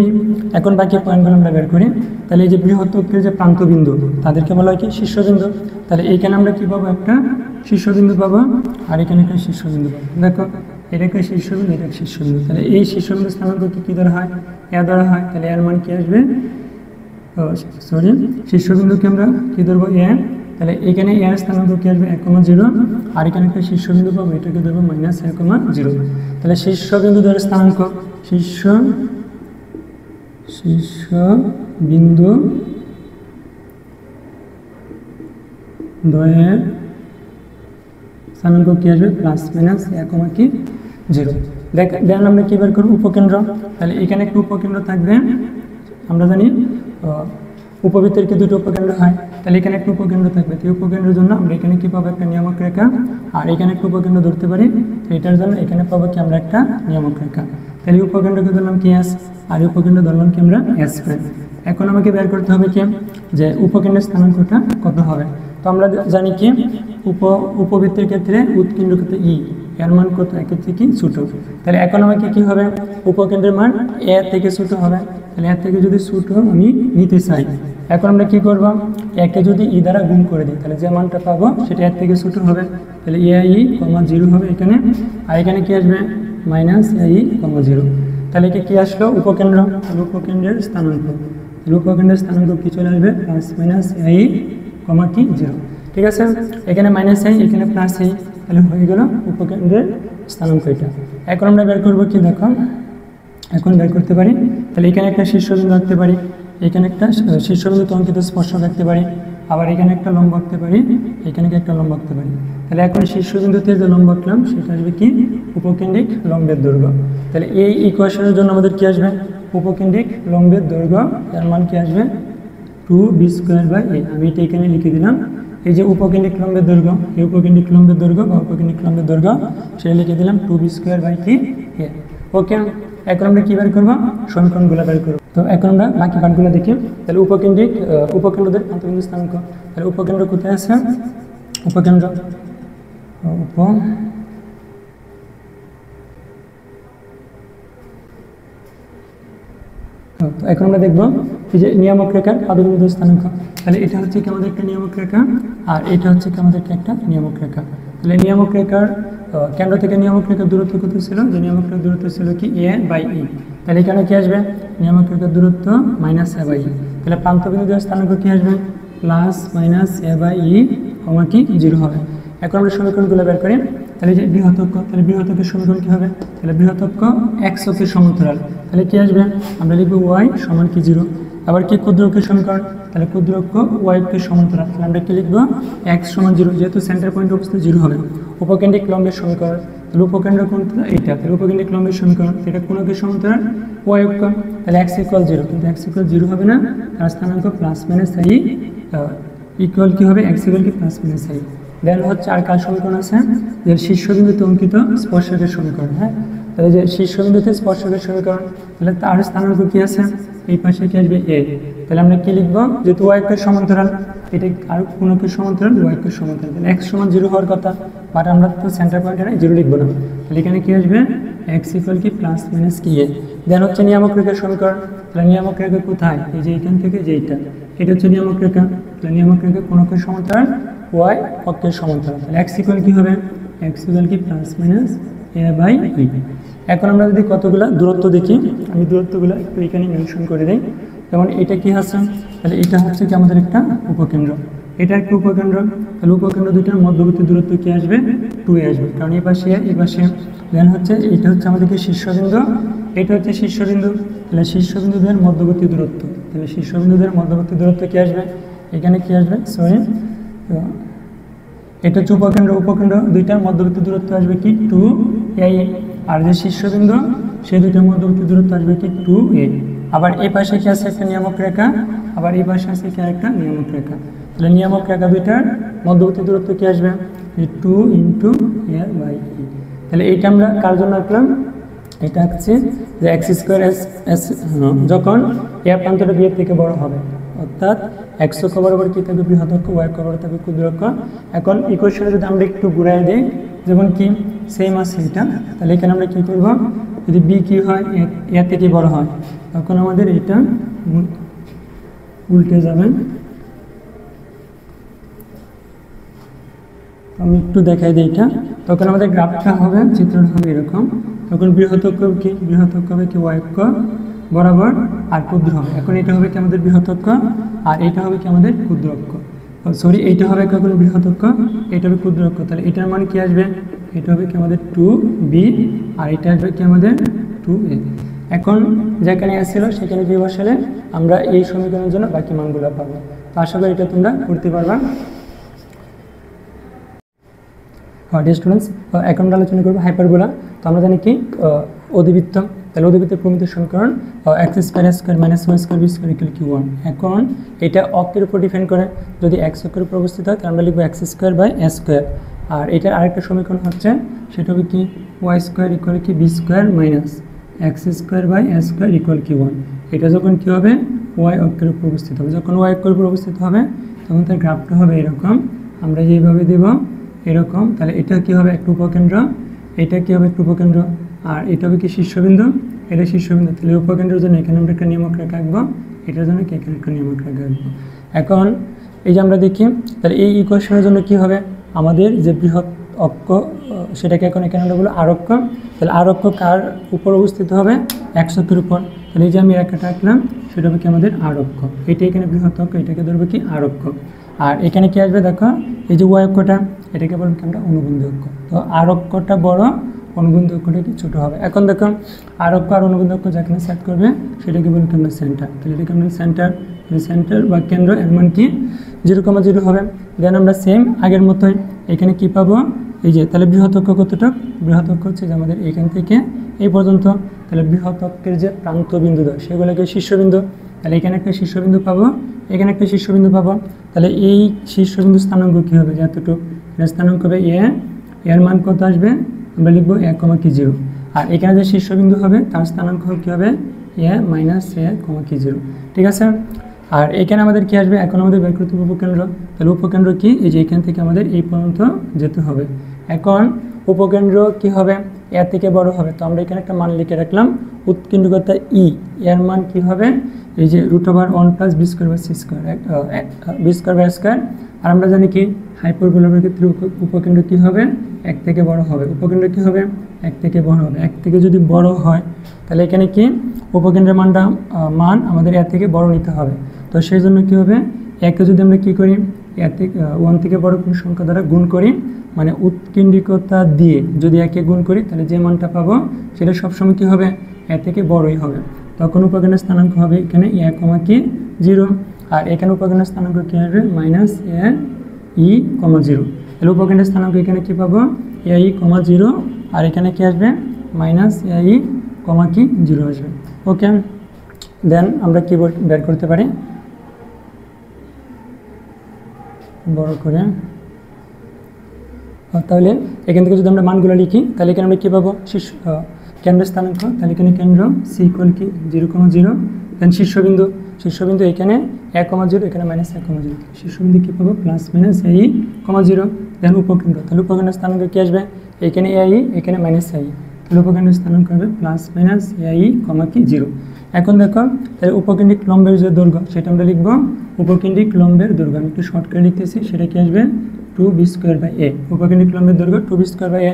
এখন বাকি পয়েন্টগুলো আমরা বের করি। তাহলে এই যে বৃহৎ অক্ষের যে প্রান্তবিন্দু তাদেরকে বলা হয় কি শীর্ষবিন্দু। তাহলে এইখানে আমরা কি পাবো, একটা শীর্ষবিন্দু পাবো, আর এখানে একটা শীর্ষবিন্দু পাবো। দেখো এটা একটা শীর্ষবিন্দু, এটা একটা শীর্ষবিন্দু। তাহলে এই শীর্ষবিন্দু স্থানাঙ্ক কি ধরা হয়, এ ধরা হয়। তাহলে এর মান কি আসবে, শীর্ষবিন্দুকে আমরা কি ধরবো এ। তাহলে এখানে এর স্থানাঙ্ক কি আসবে 1, 0। আর এখানে একটা শীর্ষবিন্দু পাবো, এটাকে ধরবো মাইনাস 1, 0। তাহলে শীর্ষবিন্দু ধরে স্থানাঙ্ক শীর্ষবিন্দু দ্বয়ের স্থানাঙ্ক কি আসবে প্লাস মাইনাস 1, 0। দেখেন আমরা কি বের করবো উপকেন্দ্র। তাহলে এখানে একটা উপকেন্দ্র থাকবে, আমরা জানি উপবৃত্তের কি দুটো উপকেন্দ্র হয়। তাহলে এখানে একটা উপকেন্দ্র থাকবে, এই উপকেন্দ্রের জন্য আমরা এখানে কি পাবো একটা নিয়ামক রেখা। আর এখানে একটা উপকেন্দ্র ধরতে পারি, এটার জন্য এখানে পাবো কি আমরা একটা নিয়ামক রেখা। তাহলে উপকেন্দ্রকে ধরলাম কি এস, আর উপকেন্দ্র ধরলাম কি আমরা এস স্কয়ার। এখন আমাকে বের করতে হবে কি যে উপকেন্দ্রের স্থানাঙ্কটা কত হবে। তো আমরা জানি কি উপবৃত্তের ক্ষেত্রে উৎকেন্দ্র ক্ষেত্রে ই এর মান কত, একের থেকে ছোট। তাহলে এখন আমাকে কি হবে, উপকেন্দ্রের মান এ থেকে ছোট হবে। তাহলে এর থেকে যদি ছোট আমি নিতে চাই, এখন আমরা কি করব, একে যদি ই দ্বারা গুণ করে দিই তাহলে যে মানটা পাবো সেটা এর থেকে ছোট হবে। তাহলে এ ই কমা 0 হবে এখানে, আর এখানে কি আসবে মাইনাস এ ই কমা 0। তাহলে কি আসলো উপকেন্দ্র, তাহলে উপকেন্দ্রের স্থানাঙ্ক, তাহলে উপকেন্দ্রের স্থানাঙ্ক কি চলে আসবে প্লাস মাইনাস এ ই কমা কি 0। ঠিক আছে, এখানে মাইনাস এ এখানে প্লাস এ, তাহলে হয়ে গেল উপকেন্দ্রের স্থানাঙ্ক এটা। এখন আমরা বের করবো কি দেখো, এখন বের করতে পারি। তাহলে এখানে একটা শীর্ষবিন্দু রাখতে পারি, এখানে একটা শীর্ষবিন্দু অঙ্কিত স্পর্শক রাখতে পারি, আবার এখানে একটা লম্ব আঁকতে পারি, এখানে একটা লম্ব আঁকতে পারি। তাহলে এখন শীর্ষবিন্দুতে যে লম্ব আঁকলাম সেটা আসবে কি উপকেন্দ্রিক লম্বের দৈর্ঘ্য। তাহলে এই ইকুয়েশনের জন্য আমাদের কি আসবে, উপকেন্দ্রিক লম্বের দৈর্ঘ্য এর মান কি আসবে 2b²/a। আমি এটা এখানে লিখে দিলাম। এই যে উপকেন্দ্রিক লম্বের দৈর্ঘ্য, এই উপকেন্দ্রিক লম্বের দৈর্ঘ্য বা উপকেন্দ্রিক লম্বের দৈর্ঘ্য সেটা লিখে দিলাম 2b²/a। ওকে, এখন আমরা কি বের করবো, সমীকরণগুলো বের করবো। তো এখন আমরা বাকি পাঠগুলো দেখি। তাহলে উপকেন্দ্রদের আন্তঃবিন্দু স্থানাঙ্ক, তাহলে উপকেন্দ্র কোথায় আছে, উপকেন্দ্র তো এখন আমরা দেখবো এই যে নিয়ামক রেখার পাদবিন্দু স্থানাঙ্ক। তাহলে এটা হচ্ছে কি আমাদের একটা নিয়ামক রেখা, আর এটা হচ্ছে কি আমাদের একটা নিয়ামক রেখা। তাহলে নিয়ামক রেখার কেন্দ্র থেকে নিয়ামক রেখার দূরত্ব কত ছিল, যে নিয়ামক রেখার দূরত্ব ছিল কি a/e। তাহলে এখানে কি আসবে নিয়ামক রেখার দূরত্ব -a/e। তাহলে প্রান্তবিন্দুদের স্থানাঙ্ক কি আসবে প্লাস মাইনাস a/e কমা কি 0 হবে। এখন আমরা সমীকরণগুলো বের করি। তাহলে যে বৃহৎক্ষ, তাহলে বৃহৎকের সমীকরণ কি হবে, তাহলে বৃহৎক্ষ x অক্ষের সমান্তরাল, তাহলে কি আসবে আমরা লিখব y সমান কি 0। আবার কি ক্ষুদ্রকের সমীকরণ, তাহলে ক্ষুদ্রক্ষ y অক্ষের সমান্তরাল, তাহলে আমরা কি লিখব x সমান 0, যেহেতু সেন্টার পয়েন্ট অবস্থা 0 হবে। উপকেন্দ্রিক লম্বের সমীকরণ, তাহলে উপকেন্দ্র কোনটা এইটা, তাহলে উপকেন্দ্রিক লম্বের সমীকরণ এটা কোন অক্ষের সমান্তরাল y অক্ষ, তাহলে x = 0, কিন্তু x = 0 হবে না, তার স্থানাঙ্ক প্লাস মাইনাস i ইকুয়াল কি হবে x = কি প্লাস মাইনাস i। দেন হচ্ছে আর কার সমীকরণ আছে, যে শীর্ষবিন্দুতে অঙ্কিত স্পর্শকের সমীকরণ। হ্যাঁ, তাহলে যে শীর্ষবিন্দুতে স্পর্শকের সমীকরণ, তাহলে তার স্থানাঙ্ক কি আছে, এই পাশে কি আসবে a। তাহলে আমরা কি লিখবো, যেহেতু y অক্ষের সমান্তরাল, এটা আর কোন অক্ষের সমান্তরাল, y অক্ষের সমান্তরাল, তাহলে x সমান 0 হওয়ার কথা, বাট আমরা তো সেন্টার পয়েন্টে 0 লিখবো না। তাহলে এখানে কি আসবে x = কি প্লাস মাইনাস কি a। দেন হচ্ছে নিয়ামক রেখার সমীকরণ, তাহলে নিয়ামক রেখা কোথায়, এই যে এখান থেকে যে এটা হচ্ছে নিয়ামক রেখা। তাহলে নিয়ামক রেখা কোন অক্ষের সমান্তরাল, y অক্ষের সমান্তরাল, তাহলে x = কি হবে x = কি প্লাস মাইনাস a/e। এখন আমরা যদি কতগুলো দূরত্ব দেখি, আমি দূরত্বগুলো একটু এখানে মেনশন করে দিই। যেমন এটা কি আছে, তাহলে এটা হচ্ছে কি আমাদের একটা উপকেন্দ্র, এটা একটা উপকেন্দ্র। তাহলে উপকেন্দ্র দুইটার মধ্যবর্তী দূরত্ব কি আসবে 2a আসবে, কারণ এই পাশে এই পাশে। দেন হচ্ছে এটা হচ্ছে আমাদেরকে শীর্ষবিন্দু, এটা হচ্ছে শীর্ষবিন্দু, তাহলে শীর্ষবিন্দুদের মধ্যবর্তী দূরত্ব, তাহলে শীর্ষবিন্দুদের মধ্যবর্তী দূরত্ব কি আসবে, এখানে কি আসবে সরি, এটা হচ্ছে উপকেন্দ্র দুইটার মধ্যবর্তী দূরত্ব আসবে কি 2a, আর যে শীর্ষবিন্দু সেই দুইটার মধ্যবর্তী দূরত্ব আসবে কি 2a। আবার এই পাশে কি আছে একটা নিয়ামক রেখা, আবার এই পাশে আছে কি আরেকটা নিয়ামক রেখা। তাহলে নিয়ামক রেখা দুইটার মধ্যবর্তী দূরত্ব কি আসবে 2 × a/e। তাহলে এইটা আমরা কার জন্য আঁকলাম, এটা হচ্ছে যে x²s যখন a প্রান্তটা b এর থেকে বড় হবে, অর্থাৎ x অক্ষ বরাবর কি থাকবে বৃহৎক্ষ, y অক্ষ বরাবর থাকবে ক্ষুদ্রক্ষ। এখন ইকুয়েশনে যদি আমরা একটু ঘুরাই দিই, যেমন কি সেম আছে এটা, তাহলে এখানে আমরা কি করব, যদি b কি হয় a থেকে বড় হয়, তখন আমাদের এটা উল্টে যাবে। আমি একটু দেখাই দিই এটা, তখন আমাদের গ্রাফটা হবে, চিত্রটা হবে এরকম। তখন বৃহৎক্ষ কি হবে কি y অক্ষ বরাবর, আর ক্ষুদ্র হবে। এখন এটা হবে কি আমাদের বৃহৎক্ষ, আর এটা হবে কি আমাদের ক্ষুদ্রক্ষ, সরি এইটা হবে কখন বৃহৎক্ষ, এটা হবে ক্ষুদ্রক্ষ। তাহলে এটার মান কি আসবে, এটা হবে কি আমাদের 2b, আর এটা আসবে কি আমাদের 2a। এখন যেখানে আসছিল সেখানে b বসালে আমরা এই সমীকরণের জন্য বাকি মানগুলো পাবো। তো আশা করি এটা তোমরা করতে পারবা। ডিয়ার স্টুডেন্টস, এখন আমরা আলোচনা করবো হাইপারবোলা। তো আমরা জানি কি অধিবৃত্ত, তাহলে অধিবৃত্তের প্রমিতির সমীকরণ x² - y² b² = q1। এখন এটা অক্ষের উপর ডিপেন্ড করে, যদি x অক্ষের উপর অবস্থিত হয় তাহলে আমরা লিখবো x²/a²। আর এটার আরেকটা সমীকরণ হচ্ছে সেটা হবে কি y² = কি b² - x square by a square equal কি 1। এটা যখন কী হবে ওয়াই অক্ষের উপর অবস্থিত হবে, যখন ওয়াই অক্ষের উপর অবস্থিত হবে তখন তার গ্রাফটা হবে এরকম, আমরা যেইভাবে দেব এরকম। তাহলে এটা কী হবে একটা উপকেন্দ্র, এটা কী হবে একটা উপকেন্দ্র, আর এটা হবে কি শীর্ষবিন্দু, এটা শীর্ষবিন্দু। তাহলে উপকেন্দ্রের জন্য এখানে আমরা একটা নিয়মক রেখা আঁকবো, এটার জন্য এখানে একটা নিয়মক রেখা আঁকবো। এখন এই যে আমরা দেখি তাহলে এই ইকুয়েশনের জন্য কি হবে, আমাদের যে বৃহৎ অক্ষ সেটাকে এখন এখানে আমরা বলবো আর অক্ষ। তাহলে আর অক্ষ কার উপর অবস্থিত হবে, এক্স অক্ষের উপর। তাহলে এই যে আমি রেখাটা আঁকলাম সেটা হবে কি আমাদের আর অক্ষ, এটা এখানে বৃহৎ অক্ষ, এটাকে ধরবো কি আর অক্ষ। আর এখানে কি আসবে দেখো এই যে ওয়াই অক্ষটা, এটাকে বলবো কি আমরা অনুবন্ধী অক্ষ। তো আর অক্ষটা বড়, অনুবন্ধী অক্ষটা কি ছোটো হবে। এখন দেখো আর অক্ষ আর অনুবন্ধী অক্ষ যেখানে সেট করবে সেটাকে বলবো কি আমরা সেন্টার। তাহলে এটাকে আমরা সেন্টার বা কেন্দ্র, এর মান কি 0,0 হবে। দেন আমরা সেম আগের মতোই এখানে কি পাবো, এই যে তাহলে বৃহৎ অক্ষ কতটুক, বৃহৎ অক্ষ হচ্ছে যে আমাদের এইখান থেকে এই পর্যন্ত। তাহলে বৃহৎ অক্ষের যে প্রান্ত বিন্দু দেয় সেগুলোকে শীর্ষবিন্দু, তাহলে এখানে একটা শীর্ষবিন্দু পাবো, এখানে একটা শীর্ষবিন্দু পাবো। তাহলে এই শীর্ষবিন্দু স্থানাঙ্ক কী হবে, যতটুকু স্থানাঙ্ক হবে এর মান কত আসবে, আমরা লিখবো 1,0। আর এখানে যে শীর্ষবিন্দু হবে তার স্থানাঙ্ক কী হবে এ মাইনাস a,0। ঠিক আছে। আর এখানে আমাদের কি আসবে, এখন আমাদের বের করতে হবে উপকেন্দ্র। তাহলে উপকেন্দ্র কি, এই যে এখান থেকে আমাদের এই পর্যন্ত যেতে হবে। এখন উপকেন্দ্র কি হবে, এ থেকে বড় হবে। তো আমরা এখানে একটা মান লিখে রাখলাম, উৎকেন্দ্রিকতা ই, এর মান কি হবে, এই যে √1 + b² / c² b²/a²। আর আমরা জানি কি হাইপারবোলার ক্ষেত্রে উপকেন্দ্র কি হবে, 1 থেকে বড় হবে। উপকেন্দ্র কি হবে, 1 থেকে বড় হবে। 1 থেকে যদি বড় হয় তাহলে এখানে কি উপকেন্দ্রের মান আমাদের এর থেকে বড় নিতে হবে। তো সেই জন্য কী হবে, একে যদি আমরা কী করি, এর থেকে 1 থেকে বড় কোনো সংখ্যা দ্বারা গুণ করি, মানে উৎকেন্দ্রিকতা দিয়ে যদি একে গুণ করি তাহলে যে মানটা পাবো সেটা সবসময় কী হবে, এর থেকে বড়ই হবে। তখন উপকেন্দ্রের স্থানাঙ্ক হবে এখানে a,0। আর এখানে উপকেন্দ্রের স্থানাঙ্ক কী আসবে, -a,e,0। তাহলে উপকেন্দ্রের স্থানাঙ্ক এখানে কী পাবো, a,e,0। আর এখানে কী আসবে, -a,e,0 আসবে। ওকে, দেন আমরা কি বের করতে পারি, বড় করে। তাহলে এখান থেকে যদি আমরা মানগুলো লিখি তাহলে এখানে আমরা কী পাবো, কেন্দ্রের স্থানাঙ্ক, তাহলে এখানে কেন্দ্র c = কি 0,0। দেন শীর্ষবিন্দু এখানে 1,0, এখানে -1,0। শীর্ষবিন্দু কী পাবো, +-a,e,0। দেন উপকেন্দ্র, তাহলে উপকেন্দ্রের স্থানাঙ্ক কী আসবে, এখানে a,e, এখানে -a,e। তাহলে উপকেন্দ্রের স্থানাঙ্ক হবে +-a,e,0। এখন দেখো তাহলে উপকেন্দ্রিক লম্বের যে দৈর্ঘ্য সেটা আমরা লিখবো, উপকেন্দ্রিক লম্বের দৈর্ঘ্য আমি একটু শর্ট করে লিখতেছি, সেটা কি আসবে 2b²/a। উপকেন্দ্রিক লম্বের দৈর্ঘ্য 2b²/a।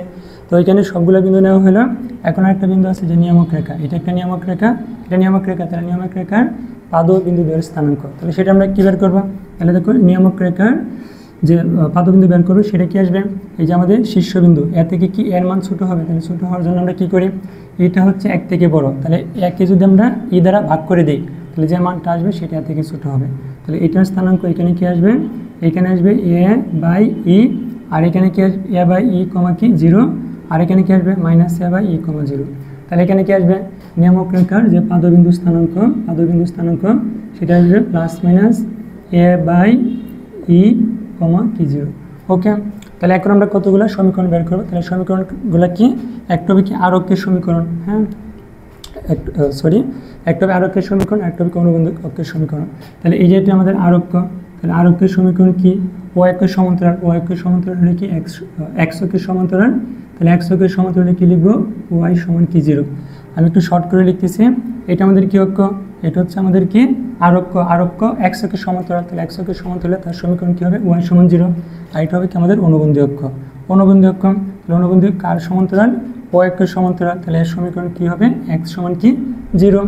তো এখানে সবগুলো বিন্দু নেওয়া হলো। এখন একটা বিন্দু আছে যে নিয়ামক রেখা, এটা একটা নিয়ামক রেখা, এটা নিয়ামক রেখা। তাহলে নিয়ামক রেখার পাদবিন্দু দ্বয়ের স্থানাঙ্ক, তাহলে সেটা আমরা কী বের করবো, তাহলে দেখো নিয়ামক রেখার যে পাদবিন্দু বের করবো সেটা কি আসবে, এই যে আমাদের শীর্ষবিন্দু, এর থেকে কি এর মান ছোটো হবে। তাহলে ছোটো হওয়ার জন্য আমরা কী করি, এটা হচ্ছে 1 থেকে বড়, তাহলে একে যদি আমরা ই দ্বারা ভাগ করে দিই তাহলে যে মানটা আসবে সেটা এর থেকে ছোটো হবে। তাহলে এটার স্থানাঙ্ক এখানে কি আসবে, এখানে আসবে a/e। আর এখানে কি আসবে a/e, 0। আর এখানে কি আসবে -a/e, 0। তাহলে এখানে কি আসবে, নিয়ামক রেখার যে পাদবিন্দু স্থানাঙ্ক সেটা আসবে +-a/e, 0। ওকে, তাহলে এখন আমরা কতগুলো সমীকরণ বের করবো। তাহলে সমীকরণগুলো কি, একটা হবে কি আর অক্ষের সমীকরণ, হ্যাঁ একটা হবে আর অক্ষের সমীকরণ, একটা হবে অনুবন্ধী অক্ষের সমীকরণ। তাহলে এই যেটা আমাদের আর অক্ষ, তাহলে আর অক্ষের সমীকরণ কি, ও অক্ষের সমান্তরাল, ও অক্ষের সমান্তরাল হলে কি x অক্ষের সমান্তরাল। তাহলে x অক্ষের সমান্তরালে কি লিখবো, y = কি 0। আমি একটু শর্ট করে লিখতেছি, এটা আমাদের কি অক্ষ, এটা হচ্ছে আমাদের কি আর অক্ষ, x অক্ষের সমান্তরাল। তাহলে x অক্ষের সমান্তরালে তার সমীকরণ কী হবে, y = 0। আর এটা হবে কি আমাদের অনুবন্ধী অক্ষ, তাহলে অনুবন্ধী কার সমান্তরাল, ও অক্ষের সমান্তরাল। তাহলে এর সমীকরণ কী হবে, x = কি 0।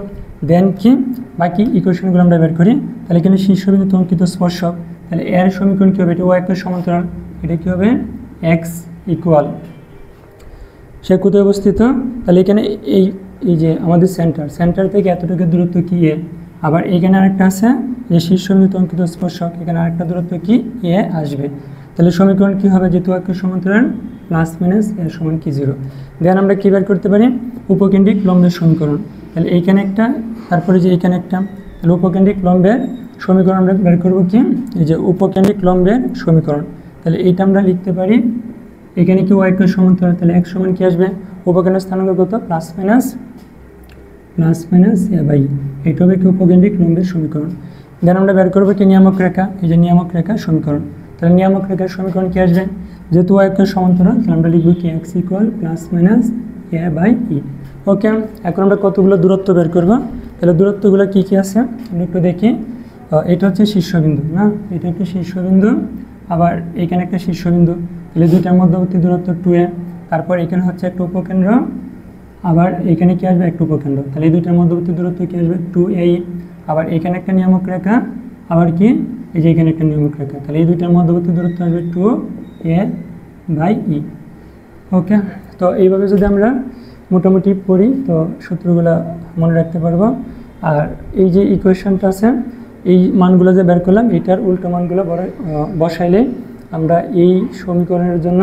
দেন কি বাকি ইকুয়েশনগুলো আমরা বের করি। তাহলে এখানে শীর্ষবিন্দুতে অঙ্কিত স্পর্শক, তাহলে এর সমীকরণ কী হবে, এটা ও অক্ষের সমান্তরাল, এটা কী হবে x = সে কোথায় অবস্থিত। তাহলে এখানে এই যে আমাদের সেন্টার থেকে এতটুকু দূরত্ব কি a। আবার এখানে আরেকটা আছে যে শীর্ষবিন্দুতে অঙ্কিত স্পর্শক, এখানে আরেকটা দূরত্ব কি a আসবে। তাহলে সমীকরণ কী হবে, যেহেতু অক্ষের সমান্তরাল, +-a = কি 0। দেন আমরা কী বের করতে পারি, উপকেন্দ্রিক লম্বের সমীকরণ। তাহলে এইখানে একটা, তারপরে যে এইখানে একটা, তাহলে উপকেন্দ্রিক লম্বের সমীকরণ আমরা বের করবো কি, এই যে উপকেন্দ্রিক লম্বের সমীকরণ। তাহলে এইটা আমরা লিখতে পারি, এখানে কি y অক্ষের সমান্তরাল, তাহলে x = কি আসবে, উপকেন্দ্রের স্থানাঙ্ক কত, +-a plus minus a by e, এটা হবে কি উপকেন্দ্রিক লম্বের সমীকরণ। দেন আমরা বের করবো কি নিয়ামক রেখা, এই যে নিয়ামক রেখার সমীকরণ। তাহলে নিয়ামক রেখার সমীকরণ কি আসবে, যেহেতু y অক্ষের সমান্তরাল তাহলে আমরা লিখবো কি x equal plus minus a by e. Okay, এখন আমরা কতগুলো দূরত্ব বের করবো, তাহলে দূরত্বগুলো কী কী আছে আমরা একটু দেখি। এটা হচ্ছে শীর্ষবিন্দু না, এটা একটা শীর্ষবিন্দু, আবার এখানে একটা শীর্ষবিন্দু, তাহলে দুইটার মধ্যবর্তী দূরত্ব 2a। তারপর এখানে হচ্ছে একটা উপকেন্দ্র, আবার এখানে কি আসবে একটা উপকেন্দ্র, তাহলে এই দুইটার মধ্যবর্তী দূরত্ব কি আসবে 2a। আবার এখানে একটা নিয়ামক রেখা, আবার কি এই যে এখানে একটা নিয়ামক রেখা, তাহলে এই দুইটার মধ্যবর্তী দূরত্ব আসবে 2a বাই ই। ওকে, তো এইভাবে যদি আমরা মোটামুটি পড়ি তো সূত্রগুলো মনে রাখতে পারবো। আর এই যে ইকুয়েশনটা আছে, এই মানগুলো যে বের করলাম এটার উল্টো মানগুলো বসাইলে আমরা এই সমীকরণের জন্য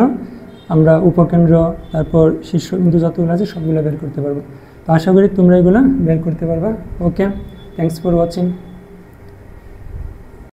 আমরা উপকেন্দ্র তারপর শীর্ষবিন্দু যতগুলো আছে সবগুলো বের করতে পারবো। তো আশা করি তোমরা এগুলো বের করতে পারবা। ওকে, থ্যাংকস ফর ওয়াচিং।